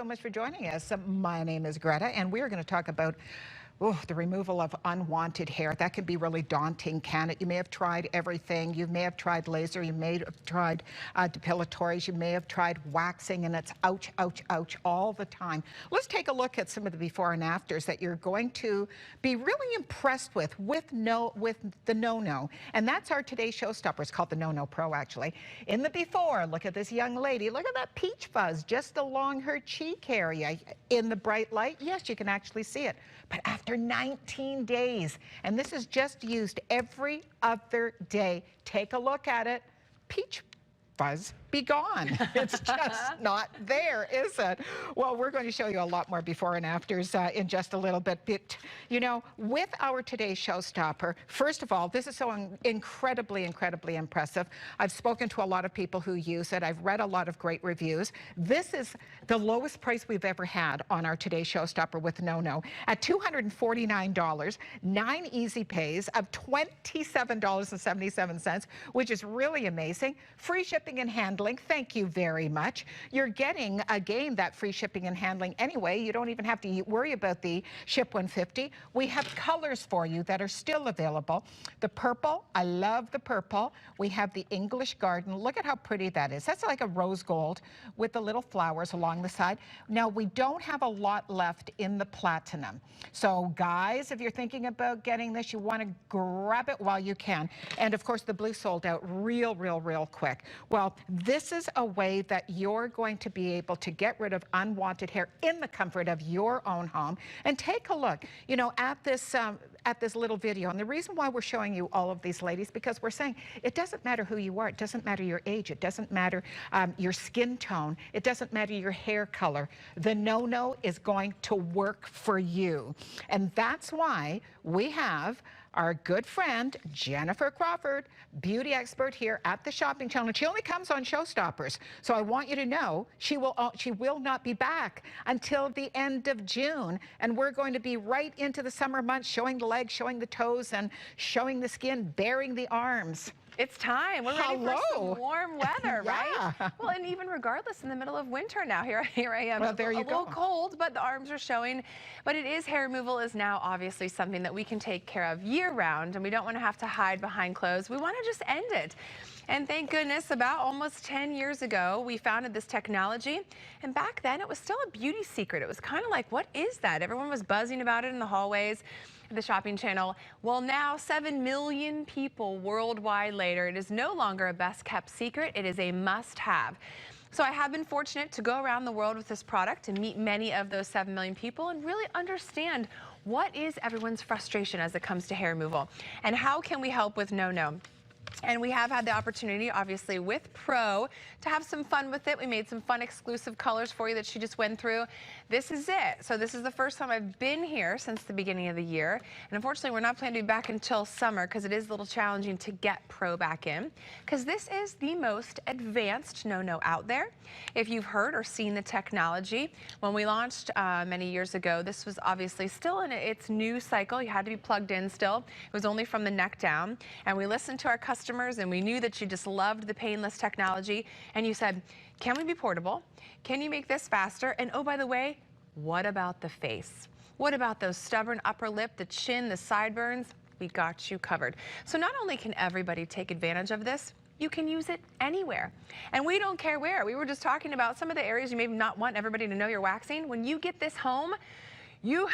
So much for joining us. My name is Greta, and we are going to talk about the removal of unwanted hair. That can be really daunting, can it? You may have tried everything. You may have tried laser. You may have tried depilatories. You may have tried waxing, and it's ouch, ouch, ouch all the time. Let's take a look at some of the before and afters that you're going to be really impressed with the no-no. And that's our today's showstopper. It's called the No-No Pro, actually. In the before, look at this young lady. Look at that peach fuzz just along her cheek area. In the bright light, yes, you can actually see it. But after 19 days, and this is just used every other day, take a look at it. Peach fuzz be gone. It's just not there, is it? Well, we're going to show you a lot more before and afters in just a little bit. But, you know, with our today's showstopper, first of all, this is so incredibly, incredibly impressive. I've spoken to a lot of people who use it. I've read a lot of great reviews. This is the lowest price we've ever had on our today's showstopper with No-No at $249, 9 easy pays of $27.77, which is really amazing. Free shipping and handling. Thank you very much. You're getting, again, that free shipping and handling anyway. You don't even have to worry about the ship 150. We have colors for you that are still available. The purple, I love the purple. We have the English Garden. Look at how pretty that is. That's like a rose gold with the little flowers along the side. Now, we don't have a lot left in the platinum. So, guys, if you're thinking about getting this, you want to grab it while you can. And, of course, the blue sold out real quick. Well, this is a way that you're going to be able to get rid of unwanted hair in the comfort of your own home. And take a look, you know, at this little video. And the reason why we're showing you all of these ladies, because we're saying it doesn't matter who you are. It doesn't matter your age. It doesn't matter your skin tone. It doesn't matter your hair color. The No-No is going to work for you. And that's why we have our good friend, Jennifer Crawford, beauty expert here at the Shopping Channel. She only comes on showstoppers. So I want you to know she will not be back until the end of June. And we're going to be right into the summer months, showing the legs, showing the toes, and showing the skin, baring the arms. It's time. We're ready for some warm weather, right? Well, and even regardless, in the middle of winter now, here I am. Well, there you go. A little cold, but the arms are showing. But it is, hair removal is now obviously something that we can take care of year-round, and we don't want to have to hide behind clothes. We want to just end it. And thank goodness, about almost 10 years ago, we founded this technology. And back then, it was still a beauty secret. It was kind of like, what is that? Everyone was buzzing about it in the hallways. The Shopping Channel. Well, now 7 million people worldwide later, it is no longer a best kept secret. It is a must-have. So I have been fortunate to go around the world with this product and meet many of those 7 million people and really understand what is everyone's frustration as it comes to hair removal and how can we help with No-No. And we have had the opportunity, obviously, with Pro to have some fun with it. We made some fun exclusive colors for you that she just went through. This is it. So this is the first time I've been here since the beginning of the year. And unfortunately, we're not planning to be back until summer because it is a little challenging to get Pro back in. Because this is the most advanced No-No out there. If you've heard or seen the technology, when we launched many years ago, this was obviously still in its new cycle. You had to be plugged in still. It was only from the neck down. And we listened to our customers, and we knew that you just loved the painless technology, and you said, can we be portable? Can you make this faster? And oh, by the way, what about the face? What about those stubborn upper lip, the chin, the sideburns? We got you covered. So not only can everybody take advantage of this, you can use it anywhere. And we don't care where. We were just talking about some of the areas you may not want everybody to know you're waxing. When you get this home, you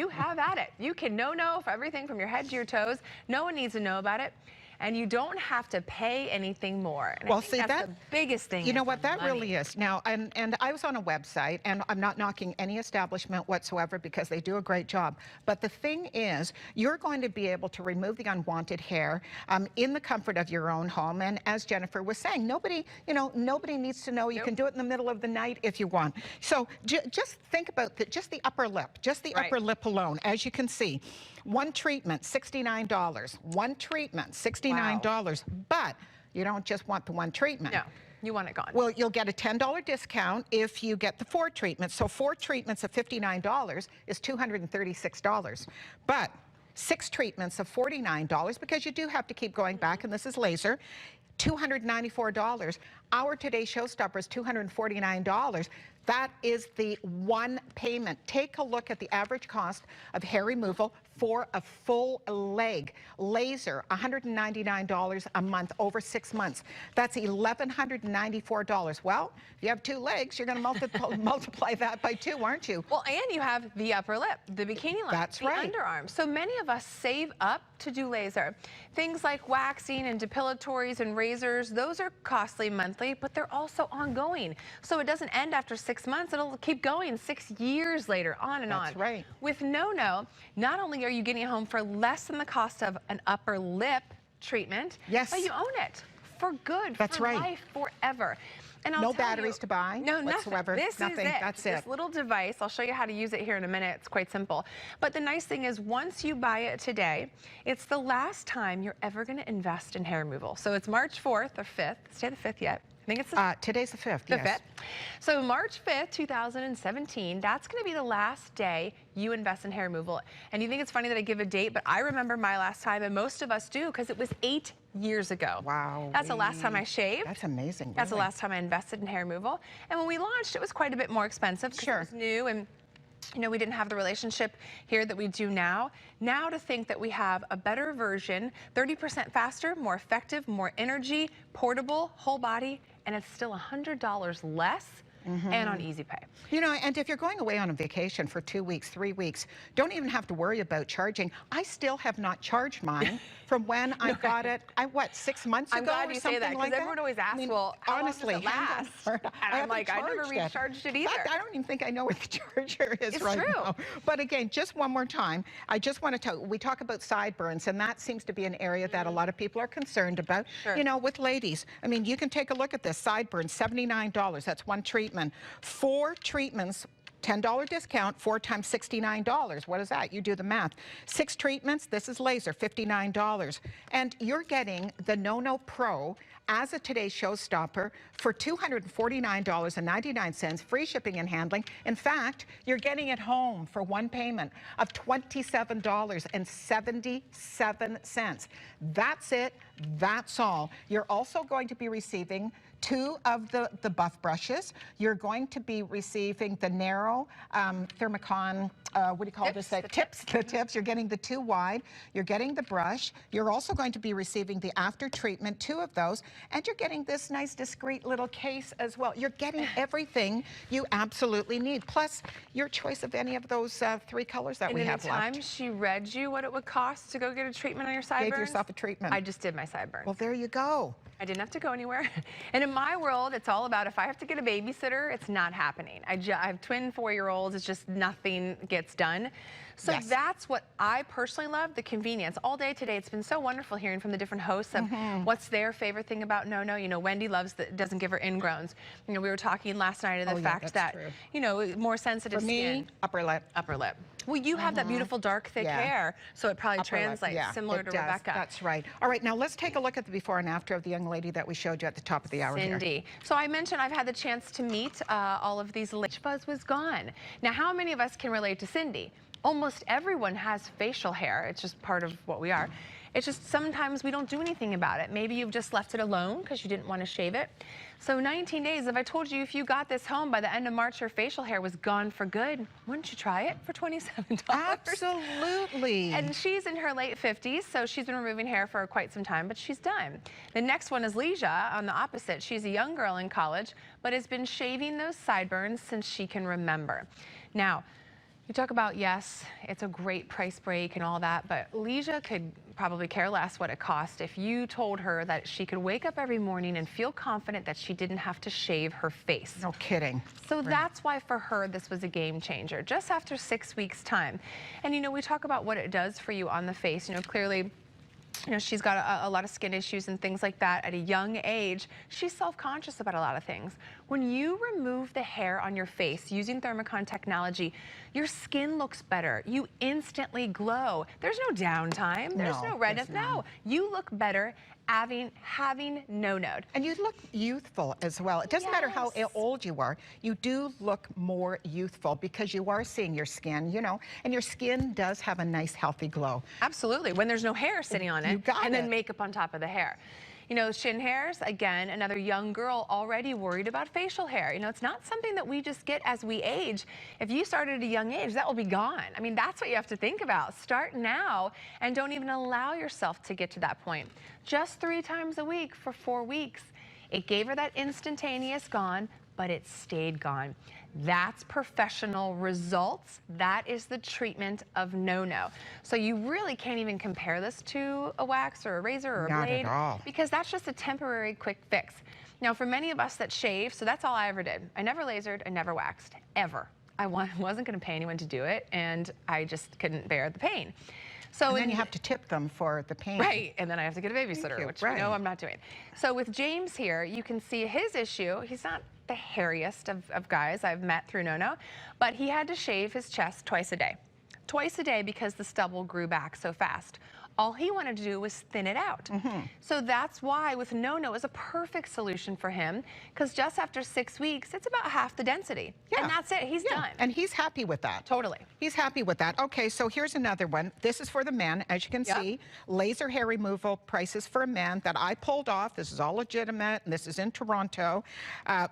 have at it. You can no-no for everything from your head to your toes. No one needs to know about it. And you don't have to pay anything more. And well, I think that's the biggest thing. You know what, that really is. Now, and I was on a website, and I'm not knocking any establishment whatsoever because they do a great job. But the thing is, you're going to be able to remove the unwanted hair in the comfort of your own home. And as Jennifer was saying, nobody needs to know. You can do it in the middle of the night if you want. So just think about just the upper lip, upper lip alone. As you can see, one treatment, $69. One treatment, $69. Wow. But you don't just want the one treatment. No, you want it gone. Well, you'll get a $10 discount if you get the 4 treatments. So 4 treatments of $59 is $236. But 6 treatments of $49, because you do have to keep going back, and this is laser, $294. Our today's showstopper is $249. That is the one payment. Take a look at the average cost of hair removal for a full leg. Laser, $199 a month over 6 months. That's $1,194. Well, if you have 2 legs, you're going to multiply that by 2, aren't you? Well, and you have the upper lip, the bikini line, That's the right. underarm. So many of us save up to do laser. Things like waxing and depilatories and razors, those are costly monthly, but they're also ongoing. So it doesn't end after 6 months. It'll keep going 6 years later, on and on. That's right. With No-No, not only are you getting it home for less than the cost of an upper lip treatment, yes, but you own it for good, that's for right, life, forever. And I'll no tell batteries you, to buy, no, whatsoever. This nothing. is it. That's this it. little device. I'll show you how to use it here in a minute. It's quite simple. But the nice thing is, once you buy it today, it's the last time you're ever going to invest in hair removal. So it's March 4th or 5th. Is today the 5th yet? I think it's today's the 5th. The yes. 5th. So March 5th, 2017, that's going to be the last day you invest in hair removal. And you think it's funny that I give a date, but I remember my last time, and most of us do, because it was 8 years ago. Wow. That's the last time I shaved. That's amazing. That's the really. last time I invested in hair removal. And when we launched, it was quite a bit more expensive because it was new, and you know, we didn't have the relationship here that we do now. Now to think that we have a better version, 30% faster, more effective, more energy, portable, whole body, and it's still $100 less. And on Easy Pay. You know, and if you're going away on a vacation for 2 weeks, 3 weeks, don't even have to worry about charging. I still have not charged mine from when I got it, 6 months ago I'm glad or you something say that, like because everyone always asks, well, how honestly, long does it last? And I'm like, I never recharged it either. I don't even think I know where the charger is It's right true. now. But again, just one more time, I just want to tell, we talk about sideburns, and that seems to be an area that a lot of people are concerned about. Sure. You know, with ladies, I mean, you can take a look at this. Sideburns, $79. That's one treatment. 4 treatments, $10 discount, 4 times $69. What is that? You do the math. 6 treatments, this is laser, $59. And you're getting the No-No Pro as a today's showstopper for $249.99, free shipping and handling. In fact, you're getting it home for one payment of $27.77. That's it. That's all. You're also going to be receiving 2 of the buff brushes. You're going to be receiving the narrow Thermicon, what do you call this? The tips. You're getting the 2 wide. You're getting the brush. You're also going to be receiving the after treatment, 2 of those. And you're getting this nice discreet little case as well. You're getting everything you absolutely need. Plus, your choice of any of those 3 colors that we have left. And in the time she read you what it would cost to go get a treatment on your sideburns? Gave yourself a treatment. I just did my sideburns. Well, there you go. I didn't have to go anywhere. And in my world, it's all about if I have to get a babysitter, it's not happening. I have twin 4-year-olds. It's just nothing gets done. So that's what I personally love, the convenience. All day today, it's been so wonderful hearing from the different hosts of what's their favorite thing about No-No. You know, Wendy loves that doesn't give her ingrowns. You know, we were talking last night of the fact that, you know, more sensitive skin. Upper lip. Upper lip. Well, you have that beautiful dark, thick hair, so it probably translates similar to Rebecca. That's right. All right, now let's take a look at the before and after of the young lady that we showed you at the top of the hour Cindy. here. So I mentioned I've had the chance to meet all of these. Fuzz was gone. Now, how many of us can relate to Cindy? Almost everyone has facial hair. It's just part of what we are. It's just sometimes we don't do anything about it. Maybe you've just left it alone because you didn't want to shave it. So 19 days, if I told you if you got this home by the end of March, your facial hair was gone for good, wouldn't you try it for $27? Absolutely. And she's in her late 50s, so she's been removing hair for quite some time, but she's done. The next one is Leisha on the opposite. She's a young girl in college, but has been shaving those sideburns since she can remember. Now, you talk about, yes, it's a great price break and all that, but Leisha could probably care less what it cost if you told her that she could wake up every morning and feel confident that she didn't have to shave her face. No kidding. So that's why for her this was a game changer, just after 6 weeks time. And you know, we talk about what it does for you on the face. You know, clearly, you know, she's got a lot of skin issues and things like that at a young age. She's self-conscious about a lot of things. When you remove the hair on your face using Thermicon technology, your skin looks better. You instantly glow. There's no downtime. There's no redness. No, you look better having no-node. And you look youthful as well. It doesn't matter how old you are. You do look more youthful because you are seeing your skin, you know, and your skin does have a nice, healthy glow. Absolutely, when there's no hair sitting on it. You got and it. then makeup on top of the hair. You know, shin hairs, again, another young girl already worried about facial hair. You know, it's not something that we just get as we age. If you started at a young age, that will be gone. I mean, that's what you have to think about. Start now and don't even allow yourself to get to that point. Just 3 times a week for 4 weeks. It gave her that instantaneous gone, but it stayed gone. That's professional results. That is the treatment of no-no. So you really can't even compare this to a wax or a razor or a blade. Not at all. Because that's just a temporary quick fix. Now, for many of us that shave, so that's all I ever did. I never lasered, I never waxed, ever. I wasn't gonna pay anyone to do it, and I just couldn't bear the pain. So and then you have to tip them for the pain. Right, and then I have to get a babysitter, which right. no, I'm not doing. So with James here, you can see his issue. He's not the hairiest of guys I've met through no-no, but he had to shave his chest twice a day. Twice a day because the stubble grew back so fast. All he wanted to do was thin it out. So that's why with no-no is a perfect solution for him, because just after 6 weeks, it's about half the density. And that's it, he's done. And he's happy with that. Totally. He's happy with that. Okay, so here's another one. This is for the men, as you can see. Laser hair removal prices for a man that I pulled off. This is all legitimate, and this is in Toronto.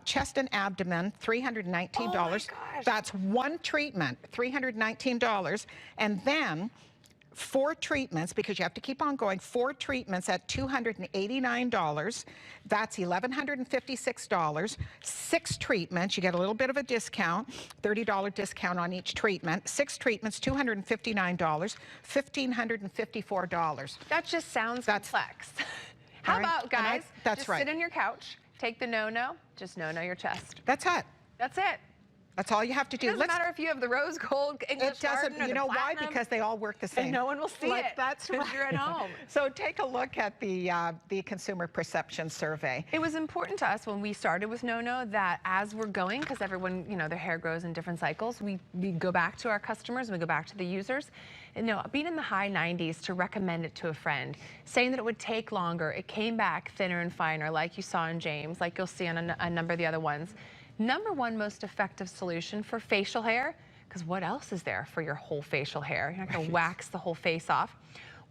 Chest and abdomen, $319. Oh my gosh. That's one treatment, $319. And then 4 treatments, because you have to keep on going, 4 treatments at $289. That's $1,156. 6 treatments, you get a little bit of a discount, $30 discount on each treatment. 6 treatments, $259, $1,554. That just sounds complex. How about, guys, just sit on your couch, take the no-no, just no-no your chest. That's it. That's it. That's all you have to do. It doesn't matter if you have the rose gold English garden or you the know why? platinum, Because they all work the same. and no one will see it. That's right. You're at home. So take a look at the consumer perception survey. It was important to us when we started with no-no that as we're going, because everyone, you know, their hair grows in different cycles, we go back to our customers, we go back to the users. And, you know, being in the high 90s to recommend it to a friend, saying that it would take longer, it came back thinner and finer, like you saw in James, like you'll see on a number of the other ones. #1 most effective solution for facial hair, because what else is there for your whole facial hair? You're not going to wax the whole face off.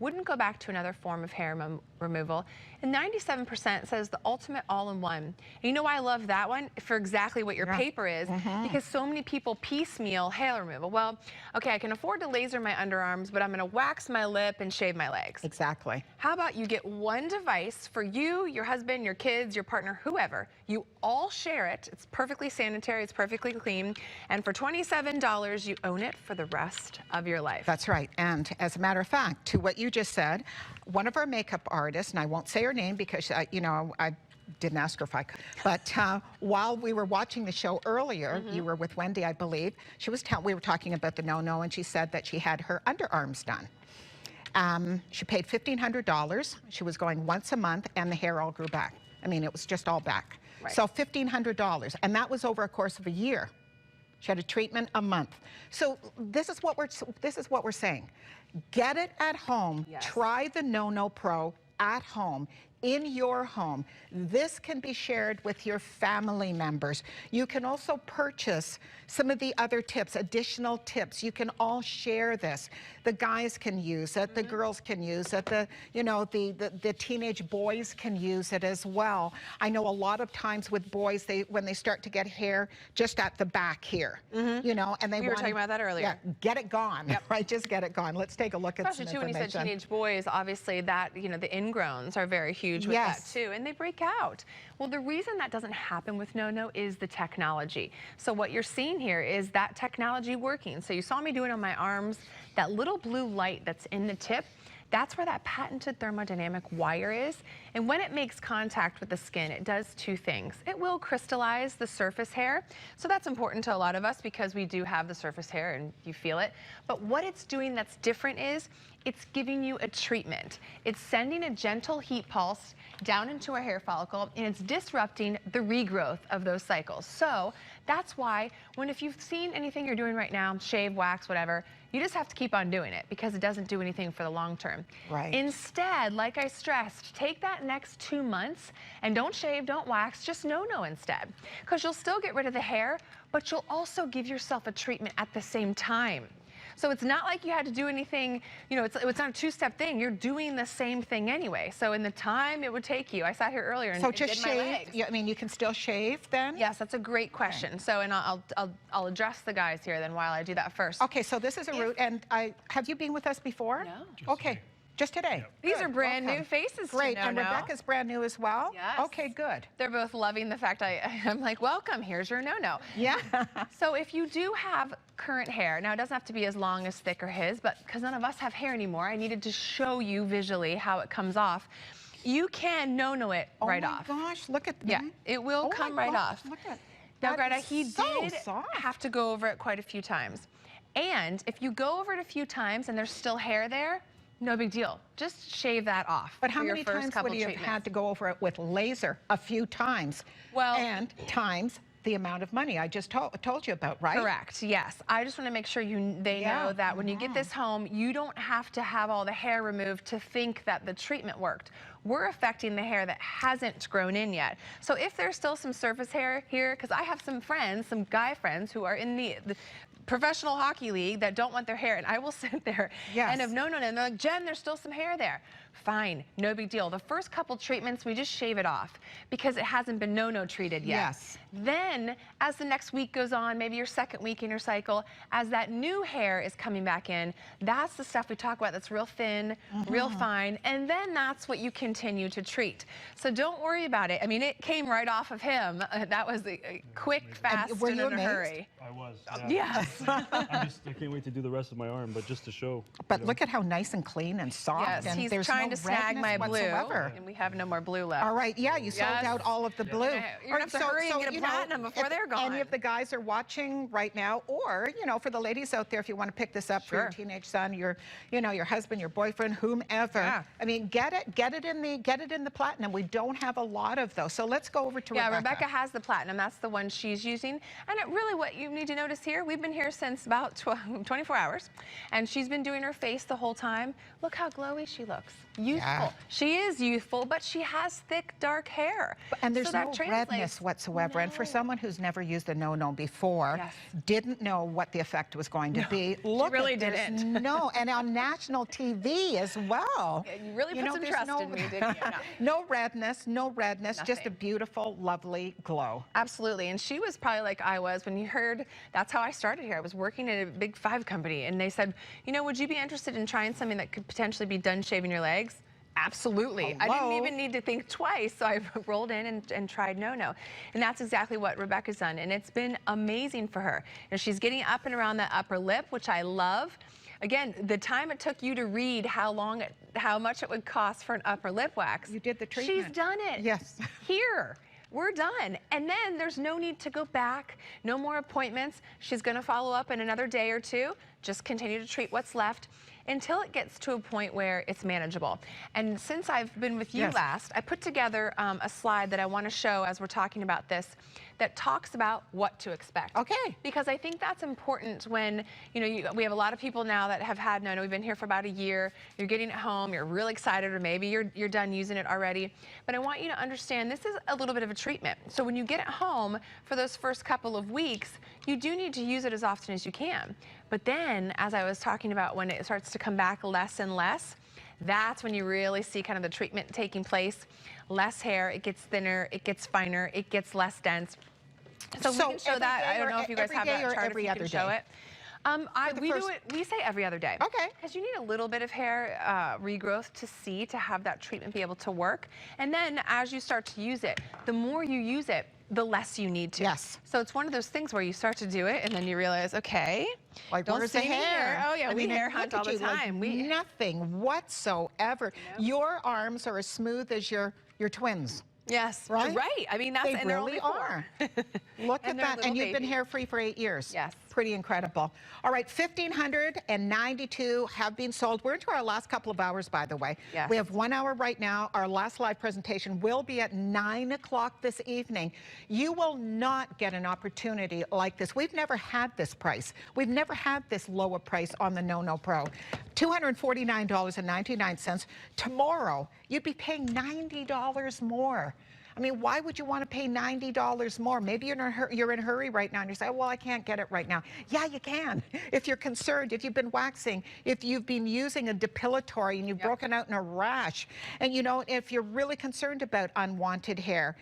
Wouldn't go back to another form of hair removal. And 97% says the ultimate all-in-one. And you know why I love that one? For exactly what your paper is, because so many people piecemeal hair removal. Well, okay, I can afford to laser my underarms, but I'm gonna wax my lip and shave my legs. Exactly. How about you get one device for you, your husband, your kids, your partner, whoever. You all share it. It's perfectly sanitary, it's perfectly clean. And for $27, you own it for the rest of your life. That's right. And as a matter of fact, to what you just said, one of our makeup artists, and I won't say her name because, you know, I didn't ask her if I could, but while we were watching the show earlier, you were with Wendy, I believe, we were talking about the no-no, and she said that she had her underarms done. She paid $1,500. She was going once a month, and the hair all grew back. I mean, it was just all back. Right. So $1,500, and that was over a course of a year. She had a treatment a month. So this is what we're saying. Get it at home. Yes. Try the No-No Pro at home, in your home. This can be shared with your family members. You can also purchase some of the other tips, additional tips. You can all share this. The guys can use it, the girls can use it, the teenage boys can use it as well. I know a lot of times with boys, when they start to get hair just at the back here, you know, and we were talking about that earlier. Yeah, get it gone, right? Just get it gone. Let's take a look at some Especially too when you said information. teenage boys, obviously that, you know, the ingrowns are very huge with that too, and they break out. Well, the reason that doesn't happen with no-no is the technology. So what you're seeing here is that technology working. So you saw me do it on my arms. That little blue light that's in the tip, that's where that patented thermodynamic wire is. And when it makes contact with the skin, it does 2 things. It will crystallize the surface hair. So that's important to a lot of us because we do have the surface hair and you feel it. But what it's doing that's different is it's giving you a treatment. It's sending a gentle heat pulse down into a hair follicle, and it's disrupting the regrowth of those cycles. So that's why if you've seen anything you're doing right now, shave, wax, whatever, you just have to keep on doing it because it doesn't do anything for the long term. Right. Instead, like I stressed, take that next 2 months and don't shave, don't wax, just no-no instead. Because you'll still get rid of the hair, but you'll also give yourself a treatment at the same time. So it's not like you had to do anything, you know, it's not a two-step thing. You're doing the same thing anyway. So in the time it would take you, I sat here earlier and So just did my shave, legs. yeah, I mean, you can still shave then? Yes, that's a great question. So, and I'll address the guys here then while I do that first. Okay, so this is a route, and have you been with us before? No. Okay, just today. These Good, are brand welcome. new faces. Great, to know and now. Rebecca's brand new as well? Yes. Okay, good. They're both loving the fact I'm like, welcome, here's your no-no. Yeah. So if you do have current hair, now it doesn't have to be as long as thick or his, but because none of us have hair anymore, I needed to show you visually how it comes off. You can no-no it right off. Oh my gosh, look at that. Yeah, it will come right off. Look at Now, that Greta, is he so did soft. have to go over it quite a few times. And if you go over it a few times and there's still hair there, no big deal. Just shave that off. But how for your many first times couple would you have treatments. had to go over it with laser? A few times. Well, and times the amount of money I just told you about, right? Correct, yes. I just want to make sure they know that when you get this home, you don't have to have all the hair removed to think that the treatment worked. We're affecting the hair that hasn't grown in yet. So if there's still some surface hair here, because I have some friends, some guy friends who are in the professional hockey league that don't want their hair, and I will sit there and have known, and they're like, Jen, there's still some hair there. Fine, no big deal. The first couple treatments, we just shave it off because it hasn't been no-no treated yet. Yes. Then, as the next week goes on, maybe your second week in your cycle, as that new hair is coming back in, that's the stuff we talk about that's real thin, real fine, and then that's what you continue to treat. So don't worry about it. I mean, it came right off of him. That was a quick, fast, were and you in a amazed? hurry. I was. Yes. I can't wait to do the rest of my arm, but just to show. But look at how nice and clean and soft. Yes, and he's there's trying no to snag my redness blue, whatsoever. and we have no more blue left. All right, yeah, you sold Yes. out all of the blue. You're gonna have to hurry and get a you know, platinum before if they're gone. Any of the guys are watching right now, or you know, for the ladies out there, if you want to pick this up for your teenage son, your husband, your boyfriend, whomever. Yeah. I mean, get it in the platinum. We don't have a lot of those, so let's go over to Rebecca. Yeah, Rebecca has the platinum. That's the one she's using. And really what you need to notice here, we've been here since about 24 hours, and she's been doing her face the whole time. Look how glowy she looks. Youthful. Yeah. She is youthful, but she has thick, dark hair. And there's so that no translates. redness whatsoever. And for someone who's never used a no-no before, didn't know what the effect was going to be. Look, really at this. didn't. No, and on national TV as well. You really put some there's trust in me, didn't you? No redness, just a Nothing. beautiful, lovely glow. Absolutely, and she was probably like I was when you heard, that's how I started here. I was working at a big 5 company, and they said, you know, would you be interested in trying something that could potentially be done shaving your legs? Absolutely. I didn't even need to think twice, so I rolled in and tried no-no. And that's exactly what Rebecca's done, and it's been amazing for her. And she's getting up and around that upper lip, which I love. Again, the time it took you to read how much it would cost for an upper lip wax. You did the treatment. She's done it. Yes. Here. We're done. And then there's no need to go back, no more appointments. She's gonna follow up in another day or two. Just continue to treat what's left until it gets to a point where it's manageable. And since I've been with you last, I put together a slide that I want to show as we're talking about this that talks about what to expect. Okay. Because I think that's important when, you know, we have a lot of people now that have had no-no. We've been here for about a year. You're getting it home. You're really excited, or maybe you're done using it already. But I want you to understand this is a little bit of a treatment. So when you get it home for those first couple of weeks, you do need to use it as often as you can. But then, as I was talking about, when it starts to come back less and less, that's when you really see kind of the treatment taking place. Less hair, it gets thinner, it gets finer, it gets less dense. So we can show that. I don't know if you guys have that chart, if you can show it. We say every other day. Okay. Because you need a little bit of hair regrowth to have that treatment be able to work. And then as you start to use it, the more you use it, the less you need to. Yes. So it's one of those things where you start to do it and then you realize, okay, like, don't where's see the me hair? here. Oh yeah, we hair look hunt at all the you, like time. nothing whatsoever. Your arms are as smooth as your twins. Yes, right? Right. I mean, that's They and they're really only 4. are. Look at they're that. little And you've been babies. hair free for 8 years. Yes. Pretty incredible. All right, 1,592 have been sold. We're into our last couple of hours, by the way. Yes. We have 1 hour right now. Our last live presentation will be at 9 o'clock this evening. You will not get an opportunity like this. We've never had this price. We've never had this lower price on the No-No Pro. $249.99. Tomorrow, you'd be paying $90 more. I mean, why would you want to pay $90 more? Maybe you're in a hurry right now and you say, well, I can't get it right now. Yeah, you can. If you're concerned, if you've been waxing, if you've been using a depilatory and you've broken out in a rash, and you know, if you're really concerned about unwanted hair,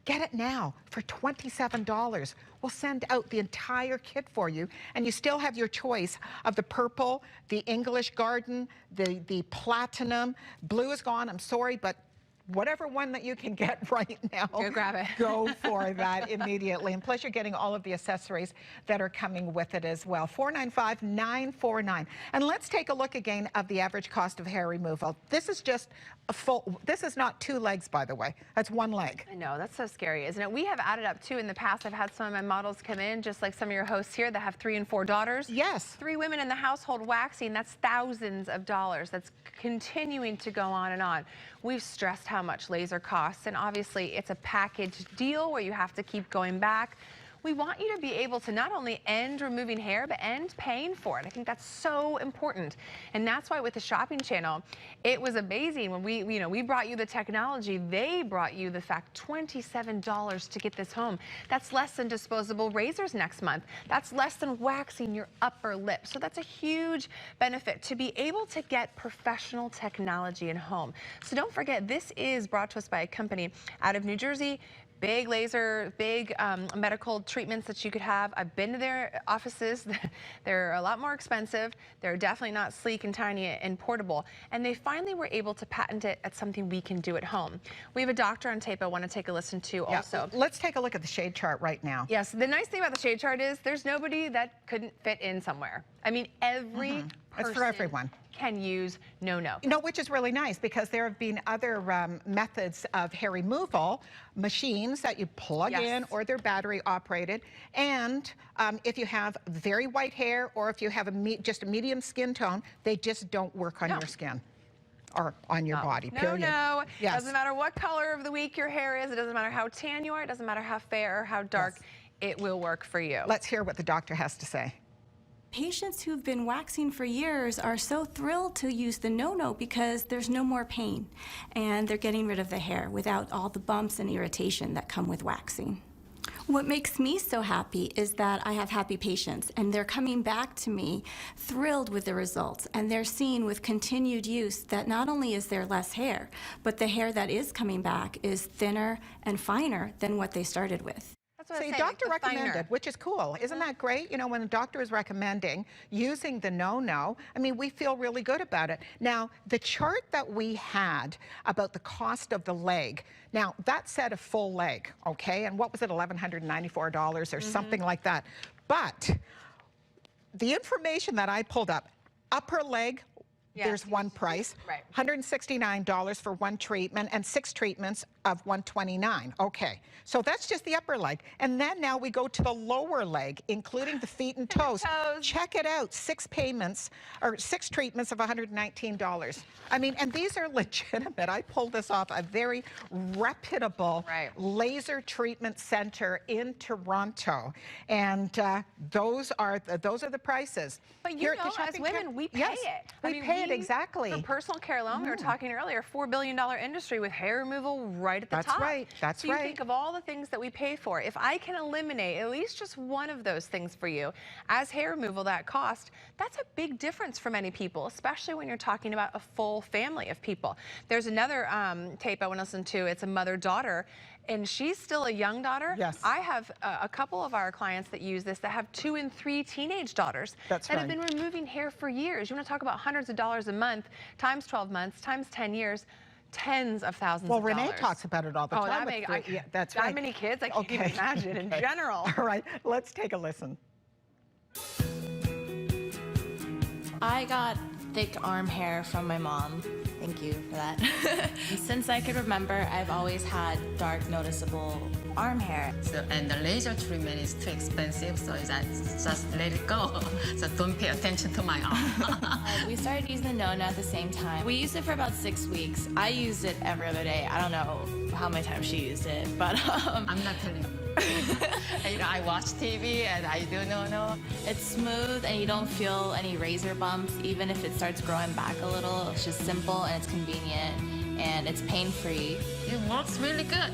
get it now for $27. We'll send out the entire kit for you, and you still have your choice of the purple, the English Garden, the platinum. Blue is gone, I'm sorry, but whatever one that you can get right now, Go grab it. go for that immediately. And plus, you're getting all of the accessories that are coming with it as well. $495,949. And let's take a look again of the average cost of hair removal. This is just a full, this is not 2 legs, by the way. That's 1 leg. I know, that's so scary, isn't it? We have added up too. In the past, I've had some of my models come in, just like some of your hosts here that have 3 and 4 daughters. Yes. 3 women in the household waxing, that's thousands of dollars. That's continuing to go on and on. We've stressed how much laser costs, and obviously it's a package deal where you have to keep going back. We want you to be able to not only end removing hair, but end paying for it. I think that's so important. And that's why with the shopping channel, it was amazing when we brought you the technology, they brought you the fact $27 to get this home. That's less than disposable razors next month. That's less than waxing your upper lip. So that's a huge benefit to be able to get professional technology in home. So don't forget, this is brought to us by a company out of New Jersey. Big laser, big medical treatments that you could have. I've been to their offices. They're a lot more expensive. They're definitely not sleek and tiny and portable. And they finally were able to patent it at something we can do at home. We have a doctor on tape I want to take a listen to also. Let's take a look at the shade chart right now. Yes, the nice thing about the shade chart is there's nobody that couldn't fit in somewhere. I mean, every It's for everyone. can use no-no. You know, which is really nice because there have been other methods of hair removal, machines that you plug in, or they're battery operated. And if you have very white hair or if you have just a medium skin tone, they just don't work on your skin or on your body, period. No, Yes. Doesn't matter what color of the week your hair is. It doesn't matter how tan you are. It doesn't matter how fair or how dark. It will work for you. Let's hear what the doctor has to say. Patients who've been waxing for years are so thrilled to use the no-no because there's no more pain and they're getting rid of the hair without all the bumps and irritation that come with waxing. What makes me so happy is that I have happy patients and they're coming back to me thrilled with the results, and they're seeing with continued use that not only is there less hair, but the hair that is coming back is thinner and finer than what they started with. So your doctor recommended, which is cool. Isn't that great? You know, when a doctor is recommending using the no-no, I mean, we feel really good about it. Now, the chart that we had about the cost of the leg, now that said a full leg, okay? And what was it, $1,194 or something like that. But the information that I pulled up, upper leg, there's one price, $169 for 1 treatment and 6 treatments of $129. Okay, so that's just the upper leg. And then now we go to the lower leg, including the feet and toes. Check it out, 6 payments or 6 treatments of $119. I mean, and these are legitimate. I pulled this off a very reputable laser treatment center in Toronto, and those are the prices. But you know, as women, we pay it. We pay it, exactly. For personal care alone, we were talking earlier, $4 billion industry with hair removal right at the top. That's right. That's right. So you think of all the things that we pay for. If I can eliminate at least just one of those things for you as hair removal, that cost, that's a big difference for many people, especially when you're talking about a full family of people. There's another tape I want to listen to. It's a mother-daughter, and she's still a young daughter. Yes. I have a couple of our clients that use this that have 2 and 3 teenage daughters that have been removing hair for years. You want to talk about hundreds of dollars a month, times 12 months, times 10 years. Tens of thousands of dollars. Well, Renee talks about it all the time. That's right. That many kids, I can't even imagine in general. All right, let's take a listen. I got thick arm hair from my mom. Thank you for that. Since I could remember, I've always had dark, noticeable arm hair. So, and the laser treatment is too expensive, so just let it go. So don't pay attention to my arm. We started using the no-no at the same time. We used it for about 6 weeks. I used it every other day. I don't know how many times she used it, but I'm not telling you. You know, I watch TV and I do no-no. It's smooth and you don't feel any razor bumps, even if it starts growing back a little. It's just simple and it's convenient. and it's pain-free. It works really good.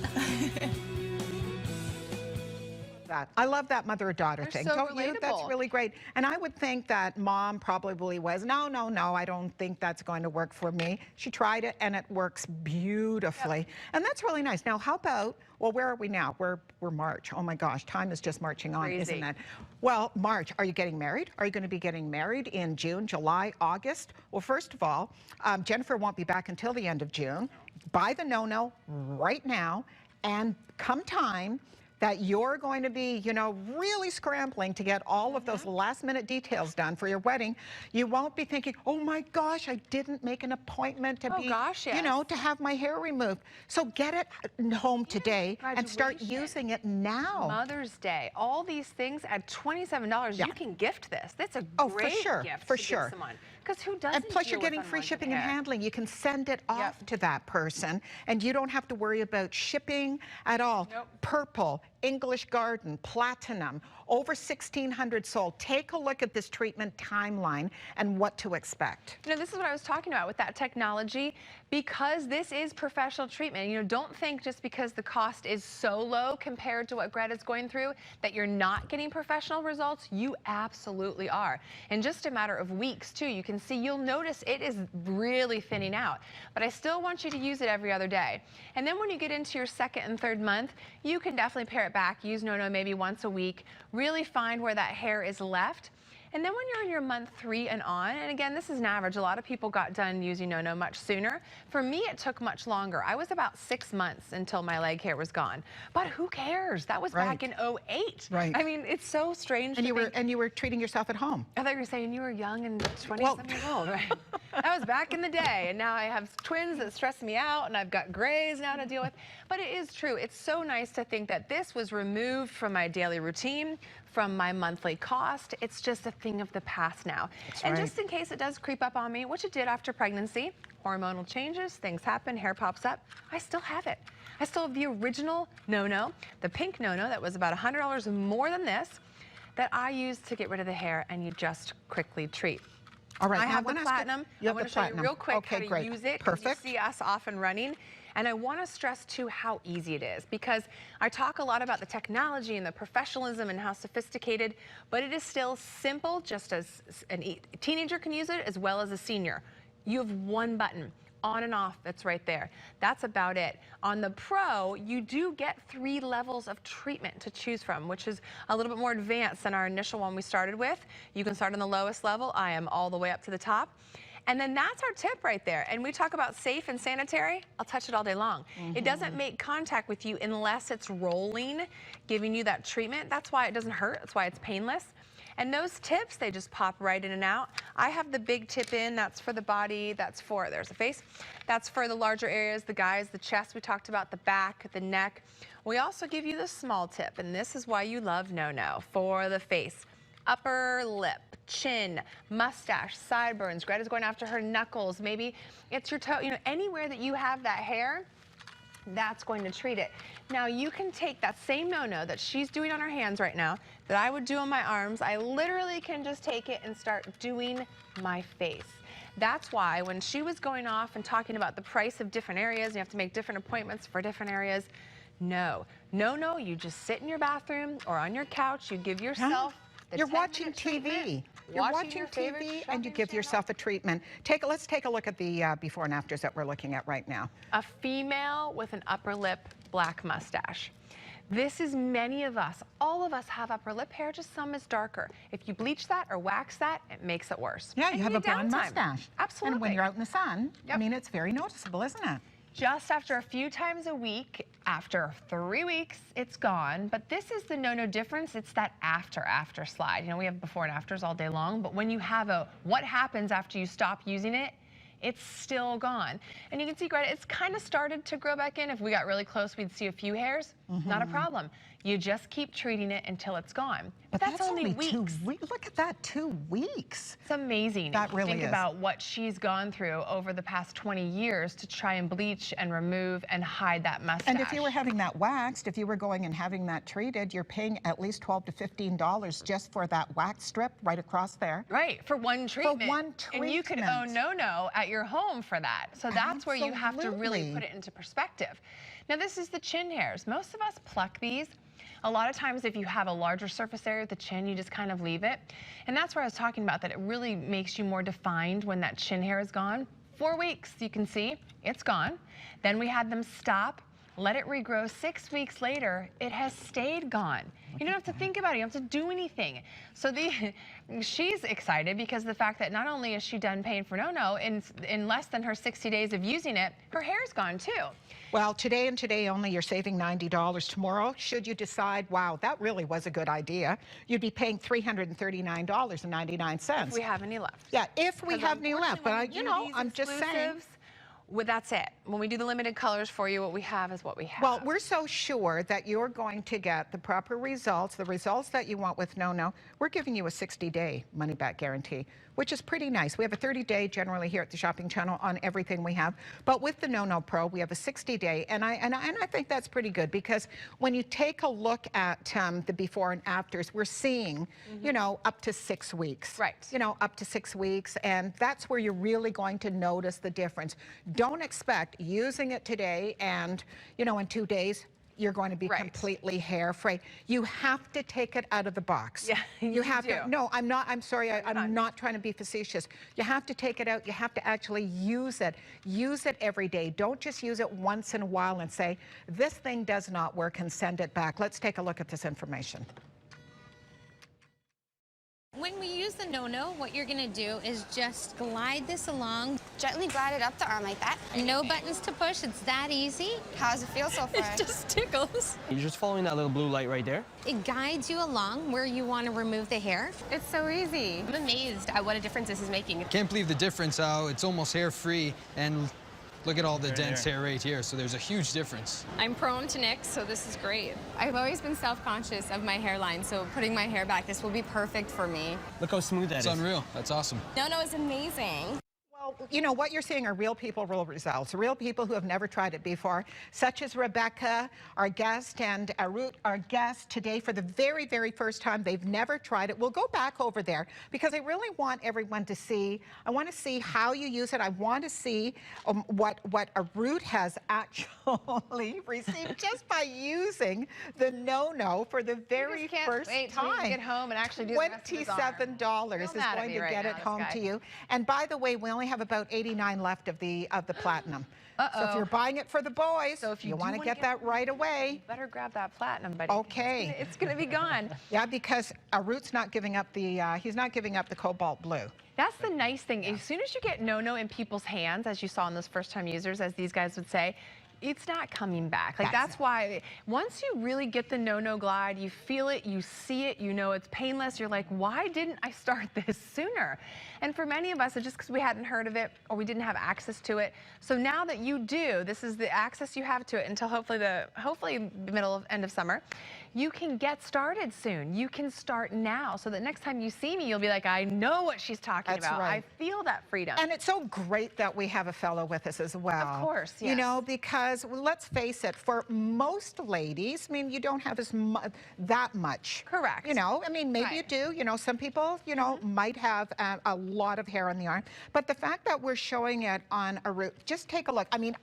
I love that mother-daughter They're thing. so Don't you? That's relatable. really great. And I would think that mom probably was, no, I don't think that's going to work for me. She tried it and it works beautifully. Yep. And that's really nice. Now, how about, well, where are we now? We're March. Oh my gosh, time is just marching on, Crazy. isn't it? Well, March, are you getting married? Are you going to be getting married in June, July, August? Well, first of all, Jennifer won't be back until the end of June. Buy the no-no right now, and come time that you're going to be, you know, really scrambling to get all of those last-minute details done for your wedding, you won't be thinking, oh my gosh, I didn't make an appointment to you know, to have my hair removed. So get it home today and start using it now. Mother's Day, all these things at $27, you can gift this. That's a great gift to give someone. Because who doesn't? And plus, you're getting free shipping and handling. You can send it off to that person, and you don't have to worry about shipping at all. Purple, English Garden, Platinum, over 1,600 sold. Take a look at this treatment timeline and what to expect. You know, this is what I was talking about with that technology, because this is professional treatment. You know, don't think just because the cost is so low compared to what Greta's going through that you're not getting professional results. You absolutely are. In just a matter of weeks, too, you can see, you'll notice it is really thinning out. But I still want you to use it every other day. And then when you get into your second and third month, you can definitely pare it back. Use no-no maybe once a week. Really find where that hair is left. And then when you're in your month 3 and on, and again, this is an average. A lot of people got done using no-no much sooner. For me, it took much longer. I was about 6 months until my leg hair was gone. But who cares? That was back in 2008. I mean, it's so strange. And you were treating yourself at home. I thought you were saying you were young and 20-some years old, right? That was back in the day. And now I have twins that stress me out, and I've got grays now to deal with. But it is true. It's so nice to think that this was removed from my daily routine, from my monthly cost. It's just a thing of the past now. And just in case it does creep up on me, which it did after pregnancy, hormonal changes, things happen, hair pops up, I still have it. I still have the original no-no, the pink no-no that was about $100 more than this, that I use to get rid of the hair, and you just quickly treat. All right, I have the platinum. I want to show you real quick how to use it. Perfect. You see us off and running. And I want to stress, too, how easy it is, because I talk a lot about the technology and the professionalism and how sophisticated, but it is still simple, just as a teenager can use it as well as a senior. You have one button, on and off, that's right there. That's about it. On the Pro, you do get 3 levels of treatment to choose from, which is a little bit more advanced than our initial one we started with. You can start on the lowest level. I am all the way up to the top. And then that's our tip right there. And we talk about safe and sanitary. I'll touch it all day long. It doesn't make contact with you unless it's rolling, giving you that treatment. That's why it doesn't hurt. That's why it's painless. And those tips, they just pop right in and out. I have the big tip in. That's for the body. That's for, there's the face. That's for the larger areas, the guys, the chest we talked about, the back, the neck. We also give you the small tip, and this is why you love no-no, for the face. Upper lip, chin, mustache, sideburns. Greta's going after her knuckles. Maybe it's your toe. You know, anywhere that you have that hair, that's going to treat it. Now, you can take that same no-no that she's doing on her hands right now, that I would do on my arms. I literally can just take it and start doing my face. That's why when she was going off and talking about the price of different areas, you have to make different appointments for different areas. No, you just sit in your bathroom or on your couch. You give yourself You're watching TV. You're watching TV and you give yourself a treatment. Let's take a look at the before and afters that we're looking at right now. A female with an upper lip black mustache. This is many of us. All of us have upper lip hair, just some is darker. If you bleach that or wax that, it makes it worse. Yeah, you have a blonde mustache. Absolutely. And when you're out in the sun, I mean, it's very noticeable, isn't it? Just after a few times a week, after 3 weeks, it's gone. But this is the no-no difference. It's that after slide. You know, we have before and afters all day long, but when you have a what happens after you stop using it, it's still gone. And you can see, Greta, it's kind of started to grow back in. If we got really close, we'd see a few hairs. Not a problem. You just keep treating it until it's gone. But that's only weeks. 2 weeks. Look at that, 2 weeks. It's amazing. That really Think is. about what she's gone through over the past 20 years to try and bleach and remove and hide that mustache. And if you were having that waxed, if you were going and having that treated, you're paying at least $12 to $15 just for that wax strip right across there. Right, for one treatment. For one treatment. And you could own No-No at your home for that. So that's where you have to really Absolutely. put it into perspective. Now this is the chin hairs. Most of us pluck these. A lot of times if you have a larger surface area at the chin, you just kind of leave it. And that's where I was talking about, that it really makes you more defined when that chin hair is gone. 4 weeks, you can see, it's gone. Then we had them stop, let it regrow. 6 weeks later, it has stayed gone. You don't have to think about it, you don't have to do anything. So she's excited because of the fact that not only is she done paying for No-No, in less than her 60 days of using it, her hair's gone too. Well, today and today only, you're saving $90. Tomorrow, should you decide, wow, that really was a good idea, you'd be paying $339.99. If we have any left. Yeah, if we have any left. But, Unfortunately, when we do I'm these just saying. exclusives, well, that's it. When we do the limited colors for you, what we have is what we have. Well, we're so sure that you're going to get the proper results, the results that you want with No-No. We're giving you a 60-day money-back guarantee, which is pretty nice. We have a 30-day generally here at the Shopping Channel on everything we have. But with the No-No Pro, we have a 60-day. And I think that's pretty good, because when you take a look at the before and afters, we're seeing, you know, up to 6 weeks. Right. You know, up to 6 weeks. And that's where you're really going to notice the difference. Don't expect using it today and, you know, in 2 days, you're going to be completely hair-free. You have to take it out of the box. Yeah, you have do. to. No, I'm not. I'm sorry. I'm not trying to be facetious. You have to take it out. You have to actually use it. Use it every day. Don't just use it once in a while and say, this thing does not work, and send it back. Let's take a look at this information. When we use the No-No, what you're gonna do is just glide this along. Gently glide it up the arm like that. No buttons to push, it's that easy. How does it feel so far? It just tickles. You're just following that little blue light right there. It guides you along where you wanna remove the hair. It's so easy. I'm amazed at what a difference this is making. Can't believe the difference, how it's almost hair-free, and look at all the dense hair right here, so there's a huge difference. I'm prone to nicks, so this is great. I've always been self-conscious of my hairline, so putting my hair back, this will be perfect for me. Look how smooth that is. It's unreal. That's awesome. No-No is amazing. Well, you know, what you're seeing are real people, real results. Real people who have never tried it before, such as Rebecca, our guest, and Ruth, our guest today for the very, very first time. They've never tried it. We'll go back over there because I really want everyone to see. I want to see how you use it. I want to see what Ruth has actually received just by using the No-No for the very first wait till time. you get home and actually do the rest of his arm. $27 is going to get it home to you. And by the way, we only have about 89 left of the platinum. So if you're buying it for the boys, So if you want to do get that right away. You better grab that platinum, buddy. Okay. It's gonna be gone. Yeah, because Ruth's not giving up the he's not giving up the cobalt blue. That's the nice thing. As soon as you get No-No in people's hands, as you saw in those first-time users, as these guys would say, it's not coming back. Like that's why once you really get the No-No glide, you feel it, you see it, you know it's painless. You're like, why didn't I start this sooner? And for many of us, it's just because we hadn't heard of it or we didn't have access to it. So now that you do, this is the access you have to it until hopefully the middle of end of summer. You can get started soon. You can start now, so that next time you see me, you'll be like, I know what she's talking about. Right. I feel that freedom. And it's so great that we have a fellow with us as well. Of course, yes. You know, because let's face it, for most ladies, I mean, you don't have that much. Correct. You know, I mean, maybe you do. You know, some people, you know, might have a lot of hair on the arm. But the fact that we're showing it on a root, just take a look. I mean,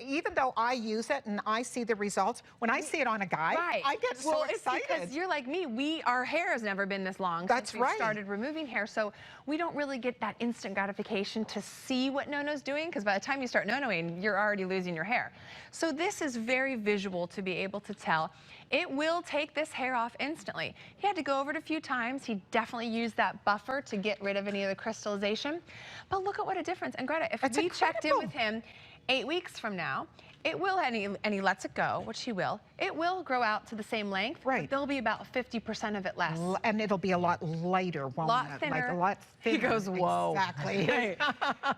even though I use it and I see the results, when I see it on a guy, I get so excited. It's because you're like me. Our hair has never been this long since we started removing hair. So we don't really get that instant gratification to see what No-No's doing, because by the time you start No-Noing, you're already losing your hair. So this is very visual to be able to tell. It will take this hair off instantly. He had to go over it a few times. He definitely used that buffer to get rid of any of the crystallization. But look at what a difference. And Greta, if we checked in with him 8 weeks from now, it will, and he lets it go, which he will, it will grow out to the same length, but there'll be about 50% of it less. And it'll be a lot lighter, won't it? Thinner. Like a lot thinner. He goes, whoa. Exactly.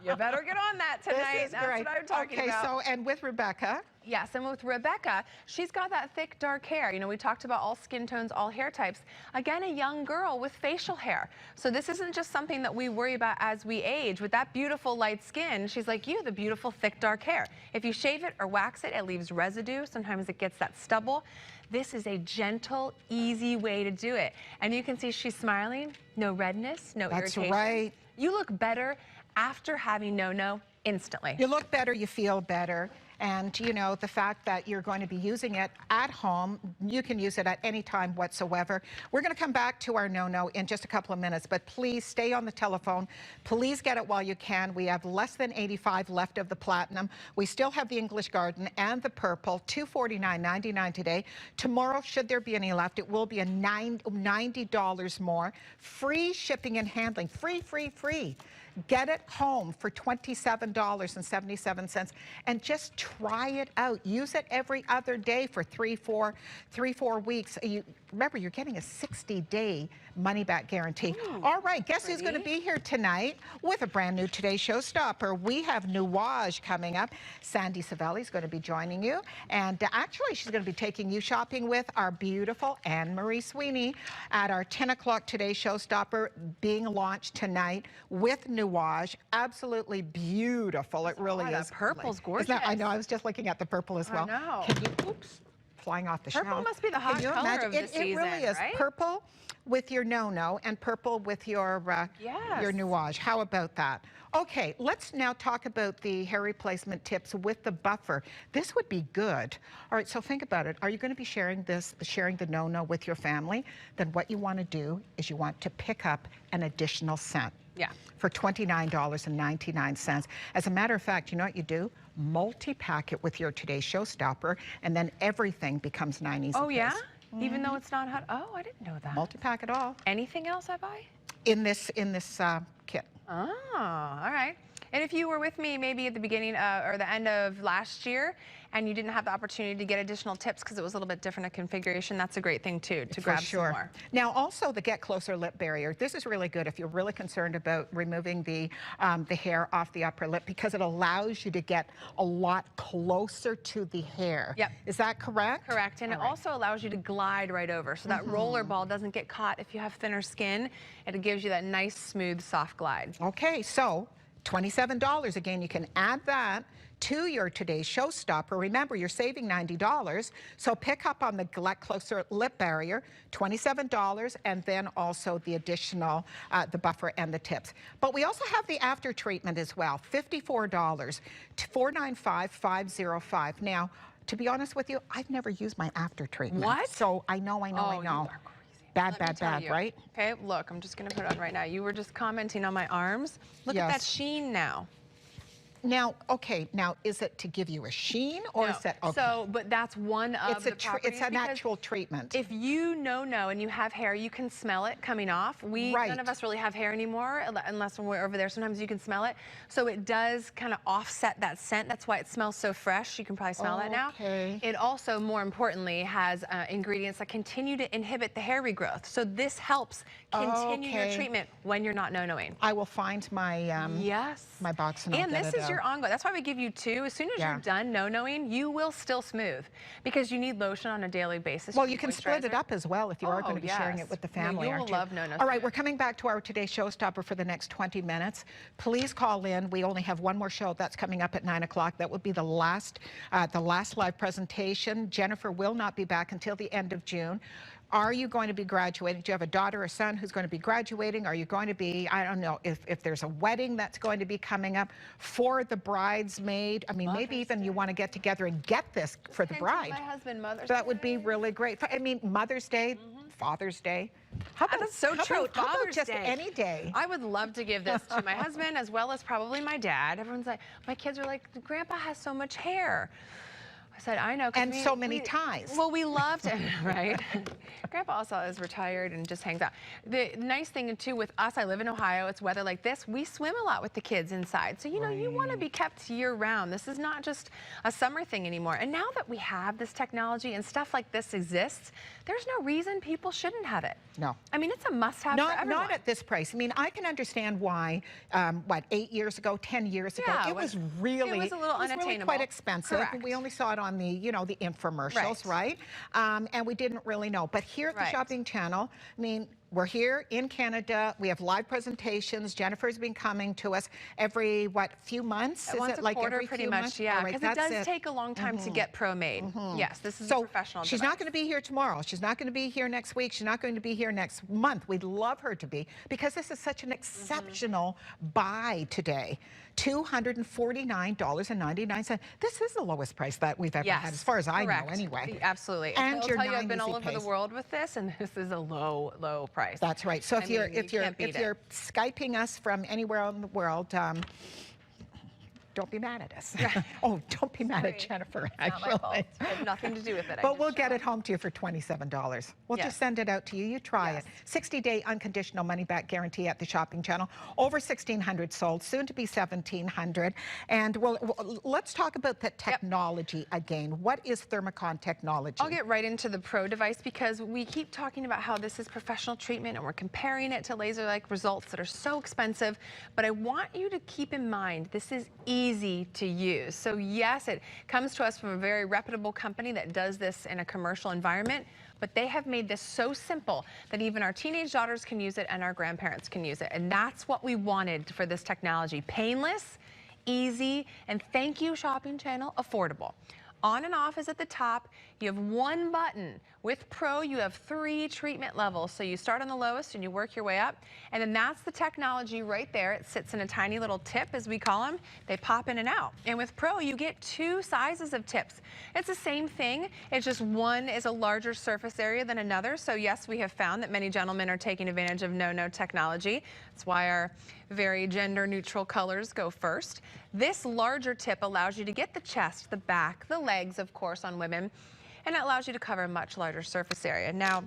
You better get on that tonight. This is That's great. what I'm talking about. about. Okay, so, and with Rebecca, Yes, and with Rebecca, she's got that thick, dark hair. You know, we talked about all skin tones, all hair types. Again, a young girl with facial hair. So this isn't just something that we worry about as we age. With that beautiful light skin, she's like you, the beautiful, thick, dark hair. If you shave it or wax it, it leaves residue. Sometimes it gets that stubble. This is a gentle, easy way to do it. And you can see she's smiling, no redness, no irritation. That's right. You look better after having no-no instantly. You look better, you feel better. And, you know, the fact that you're going to be using it at home, you can use it at any time whatsoever. We're going to come back to our no-no in just a couple of minutes, but please stay on the telephone. Please get it while you can. We have less than 85 left of the platinum. We still have the English Garden and the purple, $249.99 today. Tomorrow, should there be any left, it will be a $90 more. Free shipping and handling, free. Get it home for $27.77 and just try it out. Use it every other day for three, four weeks. Remember, you're getting a 60-day money-back guarantee. Ooh, all right, guess who's going to be here tonight with a brand new Today Showstopper? We have Nuage coming up. Sandy Savelli is going to be joining you. And actually, she's going to be taking you shopping with our beautiful Anne-Marie Sweeney at our 10 o'clock Today Showstopper being launched tonight with Nuage. Absolutely beautiful. It really is. That purple's gorgeous. I know. I was just looking at the purple as well. I know. Can you, oops, flying off the shelf. Purple must be the hot color of the season, it really is. right? Purple with your no-no and purple with your Nuage. How about that? Okay, let's now talk about the hair replacement tips with the buffer. This would be good. All right, so think about it. Are you going to be sharing the no-no with your family? Then what you want to do is you want to pick up an additional scent. Yeah. For $29.99. As a matter of fact, you know what you do? Multi-pack it with your Today Showstopper, and then everything becomes 9 easy. Oh, yeah? Even though it's not hot? Oh, I didn't know that. Multi-pack it all. Anything else I buy? In this kit. Oh, all right. And if you were with me maybe at the beginning or the end of last year and you didn't have the opportunity to get additional tips because it was a little bit different a configuration, that's a great thing too, to grab some more. Now also the Get Closer Lip Barrier. This is really good if you're really concerned about removing the hair off the upper lip because it allows you to get a lot closer to the hair. Yep. Is that correct? Correct. And it also allows you to glide right over so that roller ball doesn't get caught if you have thinner skin. It gives you that nice, smooth, soft glide. Okay, so $27. Again, you can add that to your Today Showstopper. Remember, you're saving $90, so pick up on the Get Closer Lip Barrier, $27, and then also the additional, the buffer and the tips. But we also have the after treatment as well, $54, $495,505. Now, to be honest with you, I've never used my after treatment. What? So I know. You are crazy. Bad, You. right? Okay, look, I'm just going to put it on right now. You were just commenting on my arms. Look at that sheen now. Now, okay, now is it to give you a sheen or is it? Okay. So, but that's one of the properties. It's a natural treatment. If you know and you have hair, you can smell it coming off. None of us really have hair anymore unless when we're over there. Sometimes you can smell it. So it does kind of offset that scent. That's why it smells so fresh. You can probably smell that now. It also, more importantly, has ingredients that continue to inhibit the hair regrowth. So this helps continue your treatment when you're not no-noing. I will find my my box and I'll get this is your ongoing. That's why we give you two. As soon as you're done no-noing, you will still smooth because you need lotion on a daily basis. Well, you can split it up as well if you are going to be sharing it with the family. You will love no-no. All right, we're coming back to our Today Showstopper for the next 20 minutes. Please call in. We only have one more show that's coming up at 9 o'clock. That will be the last live presentation. Jennifer will not be back until the end of June. Are you going to be graduating? Do you have a daughter or son who's going to be graduating? Are you going to be, I don't know, if there's a wedding that's going to be coming up for the bridesmaid? I mean, maybe even you want to get together and get this for the bride. My husband, Mother's Day. That would be really great. I mean, Mother's Day, Father's Day. How about, that's so true. How about Father's just Day. Any day? I would love to give this to my husband as well as probably my dad. Everyone's like, my kids are like, Grandpa has so much hair. I said, I know. And so many ties. Well, we loved it, right? Grandpa also is retired and just hangs out. The nice thing, too, with us, I live in Ohio, it's weather like this, we swim a lot with the kids inside. So, you know, you want to be kept year-round. This is not just a summer thing anymore. And now that we have this technology and stuff like this exists, there's no reason people shouldn't have it. No. I mean, it's a must-have for everyone. Not at this price. I mean, I can understand why, 8 years ago, 10 years ago, it was really, it was a little unattainable. Really quite expensive. Correct. We only saw it on the, you know, the infomercials, right? And we didn't really know. But here at the Shopping Channel, I mean, we're here in Canada. We have live presentations. Jennifer's been coming to us every, few months? Once it a like quarter, every pretty few much, months? yeah. All right, Because it does take a long time to get pro made. Yes, this is a professional she's device. not going to be here tomorrow. She's not going to be here next week. She's not going to be here next month. We'd love her to be, because this is such an exceptional buy today. $249.99. This is the lowest price that we've ever had, as far as I know, anyway. Absolutely. And I'll your tell you, 9 I've been easy all over the pays. world with this, and this is a low, low price. That's right. So if you're Skyping us from anywhere in the world, don't be mad at us. Oh, don't be mad at Jennifer, actually. Not my fault. It had nothing to do with it. But we'll get it home to you for $27. We'll just send it out to you. You try it. 60-day unconditional money-back guarantee at the Shopping Channel. Over 1,600 sold, soon to be 1,700. And let's talk about the technology again. What is Thermicon technology? I'll get right into the Pro device, because we keep talking about how this is professional treatment and we're comparing it to laser-like results that are so expensive. But I want you to keep in mind, this is easy to use. So yes, it comes to us from a very reputable company that does this in a commercial environment, but they have made this so simple that even our teenage daughters can use it and our grandparents can use it. And that's what we wanted for this technology. Painless, easy, and thank you, Shopping Channel, affordable. On and off is at the top. You have one button. With Pro, you have 3 treatment levels. So you start on the lowest and you work your way up. And then that's the technology right there. It sits in a tiny little tip, as we call them. They pop in and out. And with Pro, you get 2 sizes of tips. It's the same thing. It's just one is a larger surface area than another. So yes, we have found that many gentlemen are taking advantage of no-no technology. That's why our very gender-neutral colors go first. This larger tip allows you to get the chest, the back, the legs, of course, on women, and it allows you to cover a much larger surface area. Now,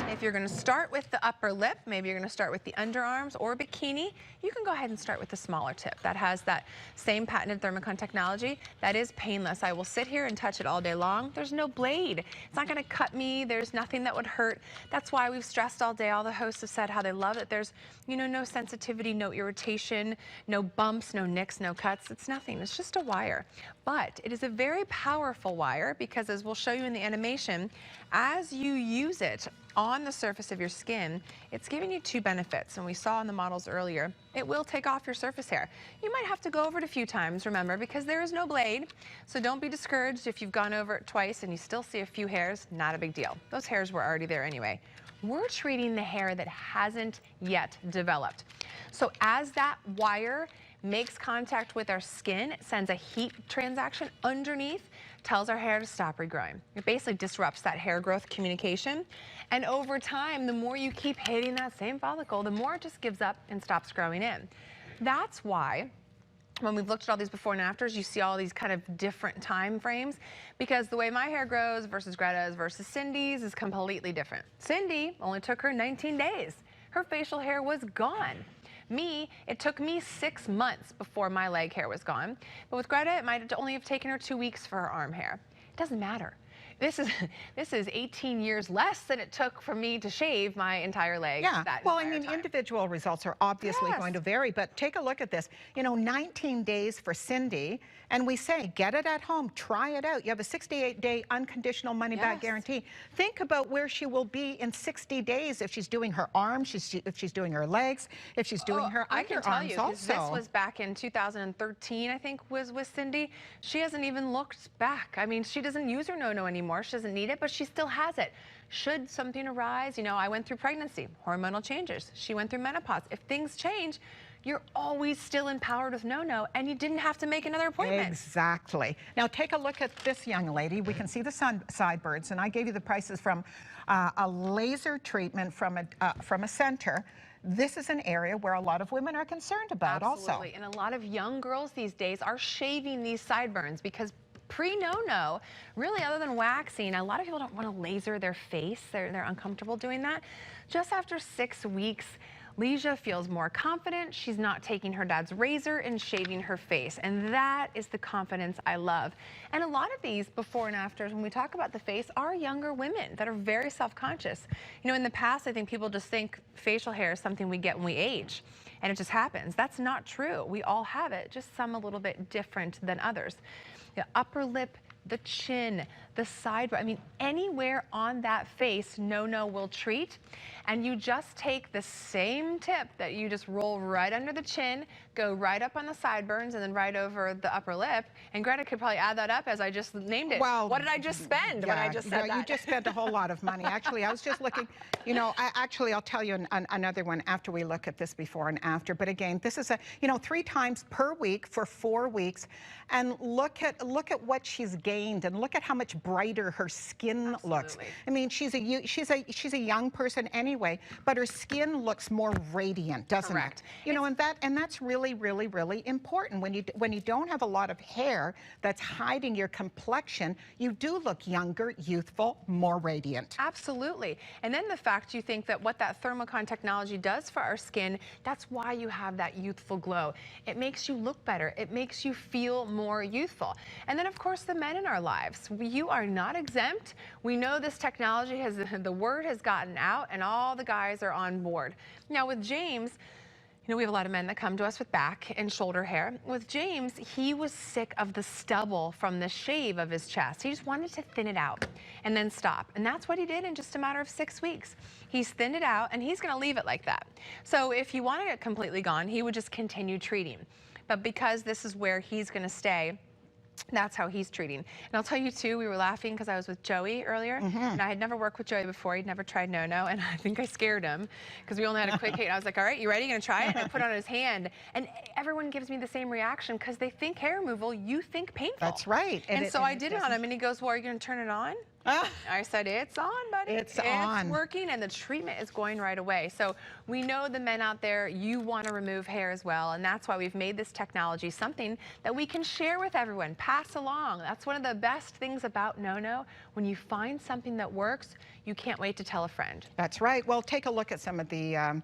if you're going to start with the upper lip, maybe you're going to start with the underarms or bikini, you can go ahead and start with the smaller tip. That has that same patented Thermicon technology. That is painless. I will sit here and touch it all day long. There's no blade. It's not going to cut me. There's nothing that would hurt. That's why we've stressed all day. All the hosts have said how they love it. There's, you know, no sensitivity, no irritation, no bumps, no nicks, no cuts. It's nothing. It's just a wire. But it is a very powerful wire, because as we'll show you in the animation, as you use it on the surface of your skin, it's giving you 2 benefits. And we saw in the models earlier, it will take off your surface hair. You might have to go over it a few times, remember, because there is no blade. So don't be discouraged if you've gone over it twice and you still see a few hairs. Not a big deal. Those hairs were already there anyway. We're treating the hair that hasn't yet developed. So as that wire makes contact with our skin, it sends a heat transaction underneath, tells our hair to stop regrowing. It basically disrupts that hair growth communication. And over time, the more you keep hitting that same follicle, the more it just gives up and stops growing in. That's why when we've looked at all these before and afters, you see all these kind of different time frames, because the way my hair grows versus Greta's versus Cindy's is completely different. Cindy only took her 19 days. Her facial hair was gone. Me, it took me 6 months before my leg hair was gone. But with Greta, it might only have taken her 2 weeks for her arm hair. It doesn't matter. This is 18 years less than it took for me to shave my entire leg. Yeah, well, I mean, individual results are obviously going to vary, but take a look at this. You know, 19 days for Cindy, and we say, get it at home, try it out. You have a 68-day unconditional money-back guarantee. Think about where she will be in 60 days if she's doing her arms, if she's doing her legs, if she's doing her underarms also. I can tell you, because this was back in 2013, I think, was with Cindy. She hasn't even looked back. I mean, she doesn't use her no-no anymore. She doesn't need it, but she still has it. Should something arise, you know, I went through pregnancy, hormonal changes. She went through menopause. If things change, you're always still empowered with no-no, and you didn't have to make another appointment. Exactly. Now take a look at this young lady. We can see the sideburns, and I gave you the prices from a laser treatment from a center. This is an area where a lot of women are concerned about also. And a lot of young girls these days are shaving these sideburns, because pre-no-no, really, other than waxing, a lot of people don't want to laser their face. They're uncomfortable doing that. Just after 6 weeks, Leisha feels more confident. She's not taking her dad's razor and shaving her face. And that is the confidence I love. And a lot of these before and afters, when we talk about the face, are younger women that are very self-conscious. You know, in the past, I think people just think facial hair is something we get when we age, and it just happens. That's not true. We all have it, just some a little bit different than others. The upper lip the chin, the sideburn. I mean, anywhere on that face, No will treat. And you just take the same tip that you just roll right under the chin, go right up on the sideburns, and then right over the upper lip. And Greta could probably add that up as I just named it. Well, what did I just spend when I just said that? You just spent a whole lot of money. Actually, I was just looking, you know, I'll tell you another one after we look at this before and after. But again, this is 3 times per week for 4 weeks. And look at what she's gained, and look at how much brighter her skin looks. I mean, she's a young person anyway, but her skin looks more radiant, doesn't it? You know, and that's really, really, really important. When you don't have a lot of hair that's hiding your complexion, you do look younger, youthful, more radiant. Absolutely. And then the fact you think that what that Thermocon technology does for our skin, that's why you have that youthful glow. It makes you look better. It makes you feel more youthful. And then, of course, the men in our lives. You are not exempt. We know this technology the word has gotten out, and all the guys are on board. Now, with James, you know, we have a lot of men that come to us with back and shoulder hair. With James, he was sick of the stubble from the shave of his chest. He just wanted to thin it out and then stop. And that's what he did in just a matter of 6 weeks. He's thinned it out, and he's going to leave it like that. So if he wanted it completely gone, he would just continue treating. But because this is where he's going to stay, that's how he's treating. And I'll tell you too, we were laughing because I was with Joey earlier, and I had never worked with Joey before. He'd never tried No, and I think I scared him because we only had a quick hit. And I was like, all right, you ready? You gonna try it? And I put it on his hand, and everyone gives me the same reaction because they think hair removal, you think painful. That's right. And so I did it on him, and he goes, well, are you gonna turn it on? I said, it's on, buddy. It's on. It's working, and the treatment is going right away. So we know the men out there, you want to remove hair as well, and that's why we've made this technology something that we can share with everyone, pass along. That's one of the best things about No. When you find something that works, you can't wait to tell a friend. That's right. Well, take a look at some of the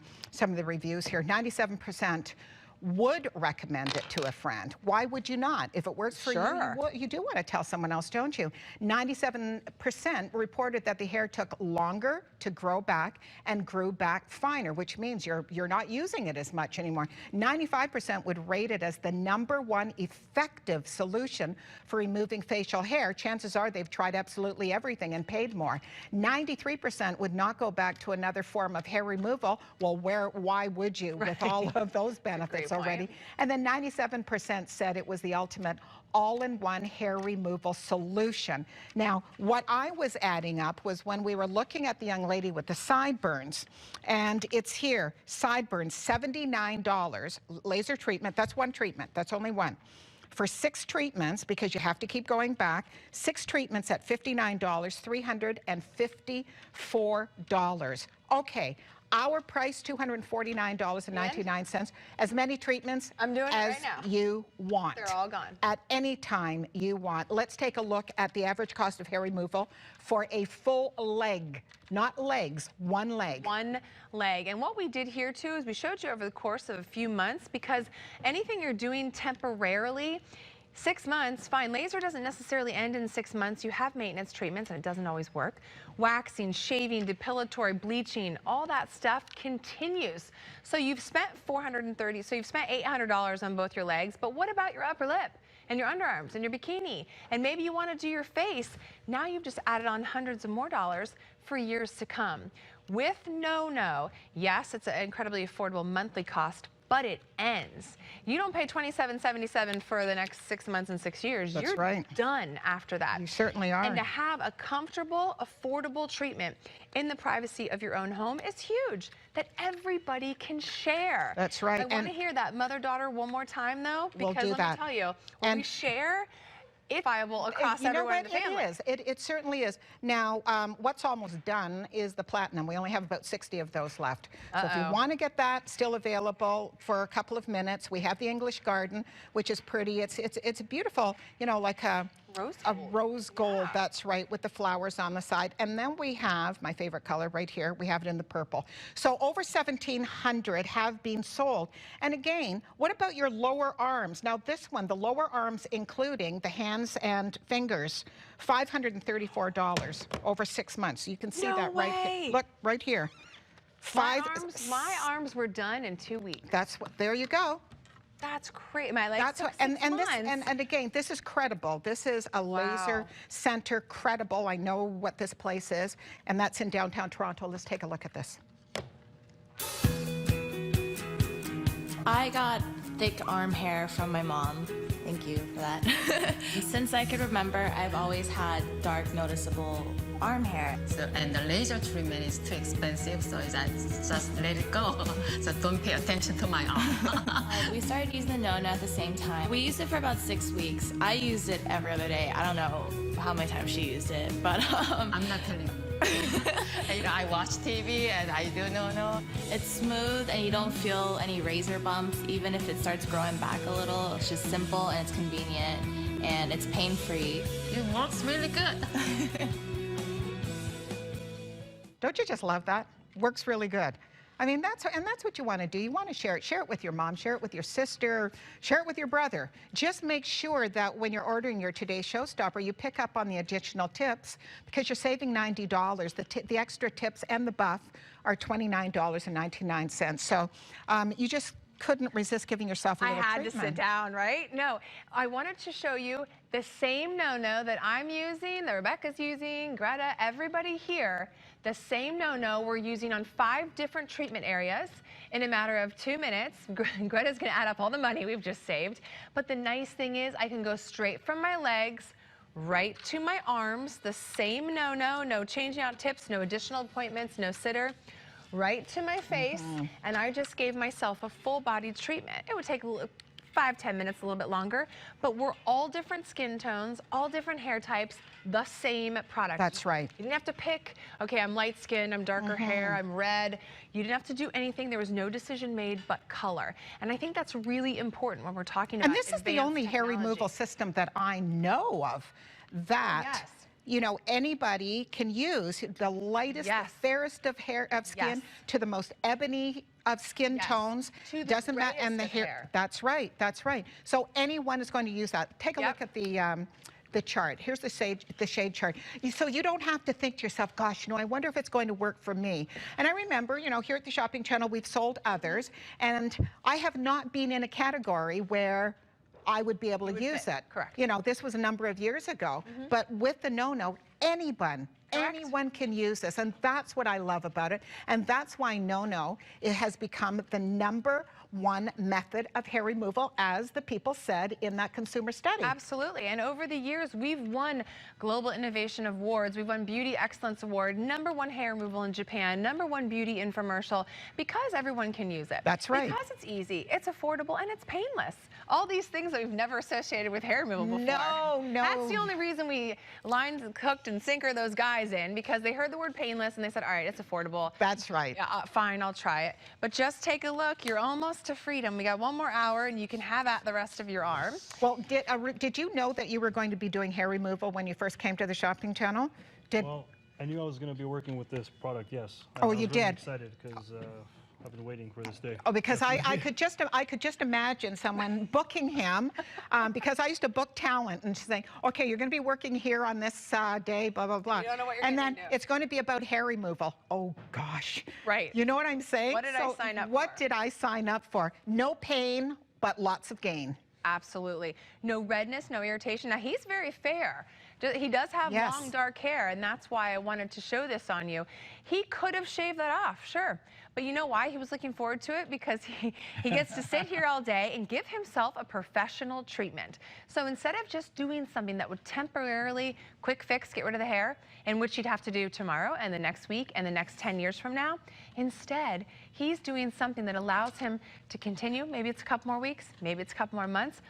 reviews here. 97% would recommend it to a friend. Why would you not? If it works for you, you do want to tell someone else, don't you? 97% reported that the hair took longer to grow back and grew back finer, which means you're not using it as much anymore. 95% would rate it as the #1 effective solution for removing facial hair. Chances are they've tried absolutely everything and paid more. 93% would not go back to another form of hair removal. Well, why would you with all of those benefits already? And then 97% said it was the ultimate all-in-one hair removal solution. Now, what I was adding up was when we were looking at the young lady with the sideburns, and it's here, sideburns, $79, laser treatment, that's one treatment, that's only one. For 6 treatments, because you have to keep going back, 6 treatments at $59, $354. Okay. Our price, $249.99. As many treatments as you want. They're all gone. At any time you want. Let's take a look at the average cost of hair removal for a full leg. Not legs, one leg. One leg. And what we did here too is we showed you over the course of a few months, because anything you're doing temporarily, 6 months, fine. Laser doesn't necessarily end in 6 months. You have maintenance treatments, and it doesn't always work. Waxing, shaving, depilatory, bleaching, all that stuff continues. So you've spent $800 on both your legs, but what about your upper lip and your underarms and your bikini? And maybe you want to do your face. Now you've just added on hundreds of more dollars for years to come. With No, yes, it's an incredibly affordable monthly cost, but it ends. You don't pay $27.77 for the next 6 months and 6 years. That's You're right. done after that. You certainly are. And to have a comfortable, affordable treatment in the privacy of your own home is huge, that everybody can share. That's right. I want to hear that mother-daughter one more time, though, because we'll do let me tell you, when we share, it's viable across everyone in the family. It is. It certainly is. Now, what's almost done is the platinum. We only have about 60 of those left. So if you want to get that, still available for a couple of minutes. We have the English Garden, which is pretty. It's beautiful, you know, like a rose gold, that's right, with the flowers on the side. And then we have my favorite color right here. We have it in the purple. So over 1,700 have been sold. And again, what about your lower arms? Now this one, the lower arms, including the hands and fingers, $534 over 6 months. You can see that right here. Look, right here. My arms were done in 2 weeks. That's what, there you go. That's great. My legs That's took what, and 6 this months. and again, this is credible. This is a laser center credible. I know what this place is, and that's in downtown Toronto. Let's take a look at this. I got thick arm hair from my mom. Thank you for that. Since I could remember, I've always had dark, noticeable arm hair. So, and the laser treatment is too expensive, so just let it go. So don't pay attention to my arm. We started using the no-no at the same time. We used it for about 6 weeks. I used it every other day. I don't know how many times she used it, but I'm not telling you. I watch TV and I do no. it's smooth and you don't feel any razor bumps, even if it starts growing back a little. It's just simple and it's convenient and it's pain-free. It works really good. Don't you just love that? Works really good. I mean, that's what you want to do. You want to share it. Share it with your mom, share it with your sister, share it with your brother. Just make sure that when you're ordering your Today's Showstopper, you pick up on the additional tips because you're saving $90. The extra tips and the buff are $29.99. So you just couldn't resist giving yourself a little treatment. to sit down, right? No, I wanted to show you the same no-no that I'm using, that Rebecca's using, Greta, everybody here. The same no-no we're using on 5 different treatment areas in a matter of 2 minutes. Greta's gonna add up all the money we've just saved. But the nice thing is I can go straight from my legs right to my arms. The same no-no, no changing out tips, no additional appointments, no sitter. Right to my face, and I just gave myself a full-body treatment. It would take 5-10 minutes, a little bit longer, but we're all different skin tones, all different hair types, the same product. That's right. You didn't have to pick, okay, I'm light-skinned, I'm darker hair, I'm red. You didn't have to do anything. There was no decision made but color. And I think that's really important when we're talking about And this is the only hair removal system that I know of that you know, anybody can use. The lightest, the fairest of skin to the most ebony of skin tones. Doesn't matter. And the hair. That's right. That's right. So anyone is going to use that. Take a look at the chart. Here's the shade chart. So you don't have to think to yourself, gosh, you know, I wonder if it's going to work for me. And I remember, you know, here at the Shopping Channel, we've sold others, and I have not been in a category where I would be able to use it. Correct. You know, this was a number of years ago, but with the no-no, anyone can use this, and that's what I love about it, and that's why no-no, it has become the #1 method of hair removal, as the people said in that consumer study. Absolutely, and over the years, we've won Global Innovation Awards, we've won Beauty Excellence Award, #1 hair removal in Japan, #1 beauty infomercial, because everyone can use it. That's right. Because it's easy, it's affordable, and it's painless. All these things that we've never associated with hair removal before. No. That's the only reason we lined, cooked, and sinker those guys in, because they heard the word painless and they said, all right, it's affordable. That's right. Fine, I'll try it. But just take a look. You're almost to freedom. We got 1 more hour and you can have at the rest of your arm. Well, did you know that you were going to be doing hair removal when you first came to the Shopping Channel? Well, I knew I was going to be working with this product, yes. Oh, I was you really did? excited because I've been waiting for this day. Oh, because I could just imagine someone booking him, because I used to book talent and saying, okay, you're going to be working here on this day, blah, blah, blah. You don't know what you're and gonna then do. it's going to be about hair removal. Oh, gosh. Right. You know what I'm saying? What did I sign up What for? did I sign up for? No pain, but lots of gain. Absolutely. No redness, no irritation. Now, he's very fair. He does have long, dark hair, and that's why I wanted to show this on you. He could have shaved that off, sure. But you know why he was looking forward to it? Because he gets to sit here all day and give himself a professional treatment. So instead of just doing something that would temporarily quick fix, get rid of the hair, and which he'd have to do tomorrow and the next week and the next 10 years from now, instead, he's doing something that allows him to continue. Maybe it's a couple more weeks, maybe it's a couple more months.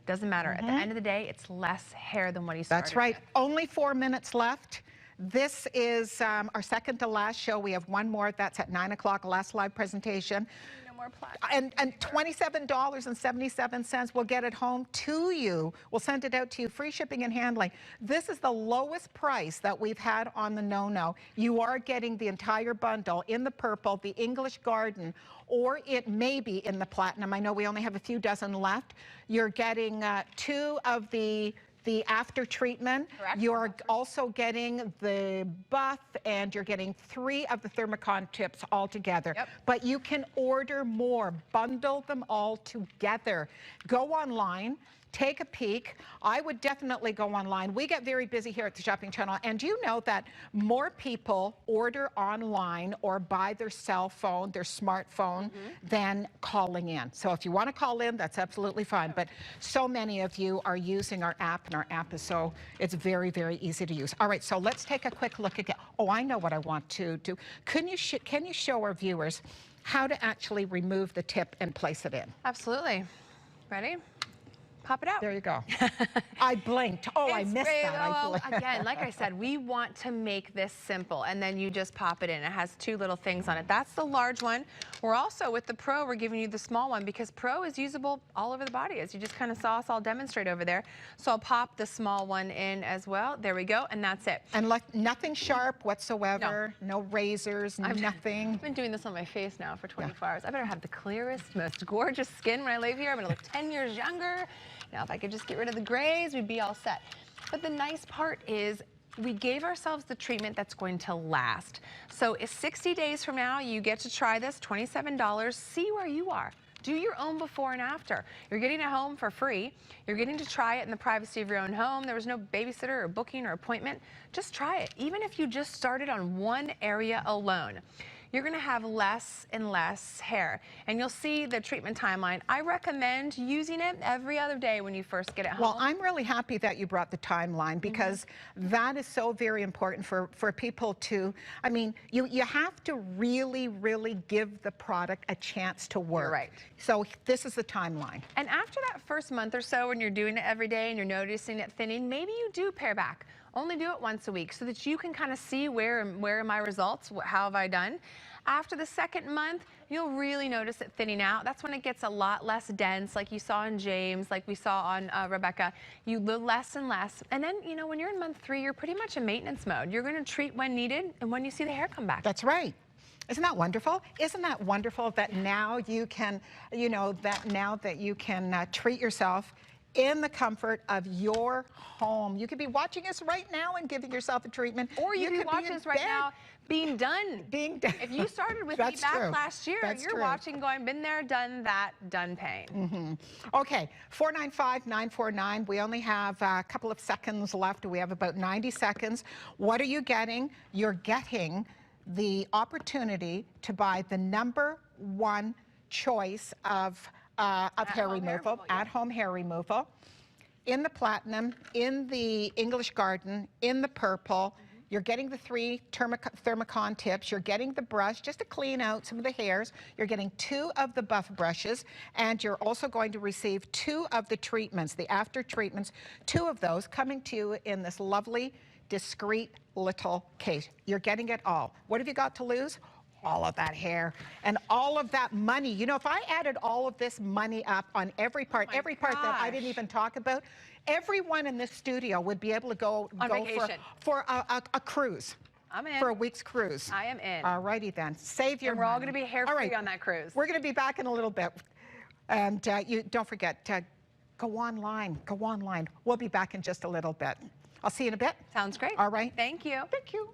Doesn't matter. At the end of the day, it's less hair than what he started That's right. with. Only 4 minutes left. This is our second to last show. We have 1 more. That's at 9 o'clock, last live presentation. No more plastic. And $27.77. We'll get it home to you. We'll send it out to you. Free shipping and handling. This is the lowest price that we've had on the no-no. You are getting the entire bundle in the purple, the English Garden, or it may be in the platinum. I know we only have a few dozen left. You're getting 2 of the the after treatment. Correct. You're also getting the buff, and you're getting 3 of the Thermocon tips all together. Yep. But you can order more, bundle them all together. Go online. Take a peek. I would definitely go online. We get very busy here at the Shopping Channel, and do you know that more people order online or by their cell phone, their smartphone, than calling in. So if you want to call in, that's absolutely fine. But so many of you are using our app, and our app is it's very, very easy to use. All right, so let's take a quick look again. Oh, I know what I want to do. Can you show our viewers how to actually remove the tip and place it in? Absolutely. Ready? Pop it out. There you go. I blinked. Oh, I missed great. that. I Well, blinked. again, like I said, we want to make this simple, and then you just pop it in. It has 2 little things on it. That's the large one. We're also, with the Pro, we're giving you the small one because Pro is usable all over the body, as you just kind of saw us all demonstrate over there. So I'll pop the small one in as well. There we go, and that's it. And nothing sharp whatsoever, no razors, nothing. I've been doing this on my face now for 24 hours. I better have the clearest, most gorgeous skin when I leave here. I'm gonna look 10 years younger. Now, if I could just get rid of the grays, we'd be all set. But the nice part is we gave ourselves the treatment that's going to last. So if 60 days from now, you get to try this, $27, see where you are. Do your own before and after. You're getting it home for free. You're getting to try it in the privacy of your own home. There was no babysitter or booking or appointment. Just try it. Even if you just started on one area alone, you're gonna have less and less hair. And you'll see the treatment timeline. I recommend using it every other day when you first get it home. Well, I'm really happy that you brought the timeline, because that is so very important for people to, I mean, you have to really, really give the product a chance to work. You're right. So this is the timeline. And after that first month or so, when you're doing it every day and you're noticing it thinning, maybe you do pare back. Only do it once a week so that you can kind of see where are my results, how have I done. After the second month, you'll really notice it thinning out. That's when it gets a lot less dense, like you saw in James, like we saw on Rebecca. You do less and less. And then, you know, when you're in month 3, you're pretty much in maintenance mode. You're going to treat when needed and when you see the hair come back. That's right. Isn't that wonderful? Isn't that wonderful that now you can, you know, that you can treat yourself in the comfort of your home. You could be watching us right now and giving yourself a treatment. Or you could watch us right now being done. Being done. If you started with me back last year, you're watching going, been there, done that, done paying. Okay, 495-949. We only have a couple of seconds left. We have about 90 seconds. What are you getting? You're getting the opportunity to buy the #1 choice of hair removal, at-home hair removal, in the platinum, in the English Garden, in the purple. You're getting the 3 Thermocon tips. You're getting the brush just to clean out some of the hairs. You're getting 2 of the buff brushes, and you're also going to receive 2 of the treatments, the after treatments, 2 of those coming to you in this lovely, discreet little case. You're getting it all. What have you got to lose? All of that hair and all of that money. You know, if I added all of this money up on every part that I didn't even talk about, everyone in this studio would be able to go for a cruise. I'm in. For a week's cruise. I am in. All righty then. Save your money. We're all going to be hair-free on that cruise. We're going to be back in a little bit. And you don't forget to go online. Go online. We'll be back in just a little bit. I'll see you in a bit. Sounds great. All right. Thank you. Thank you.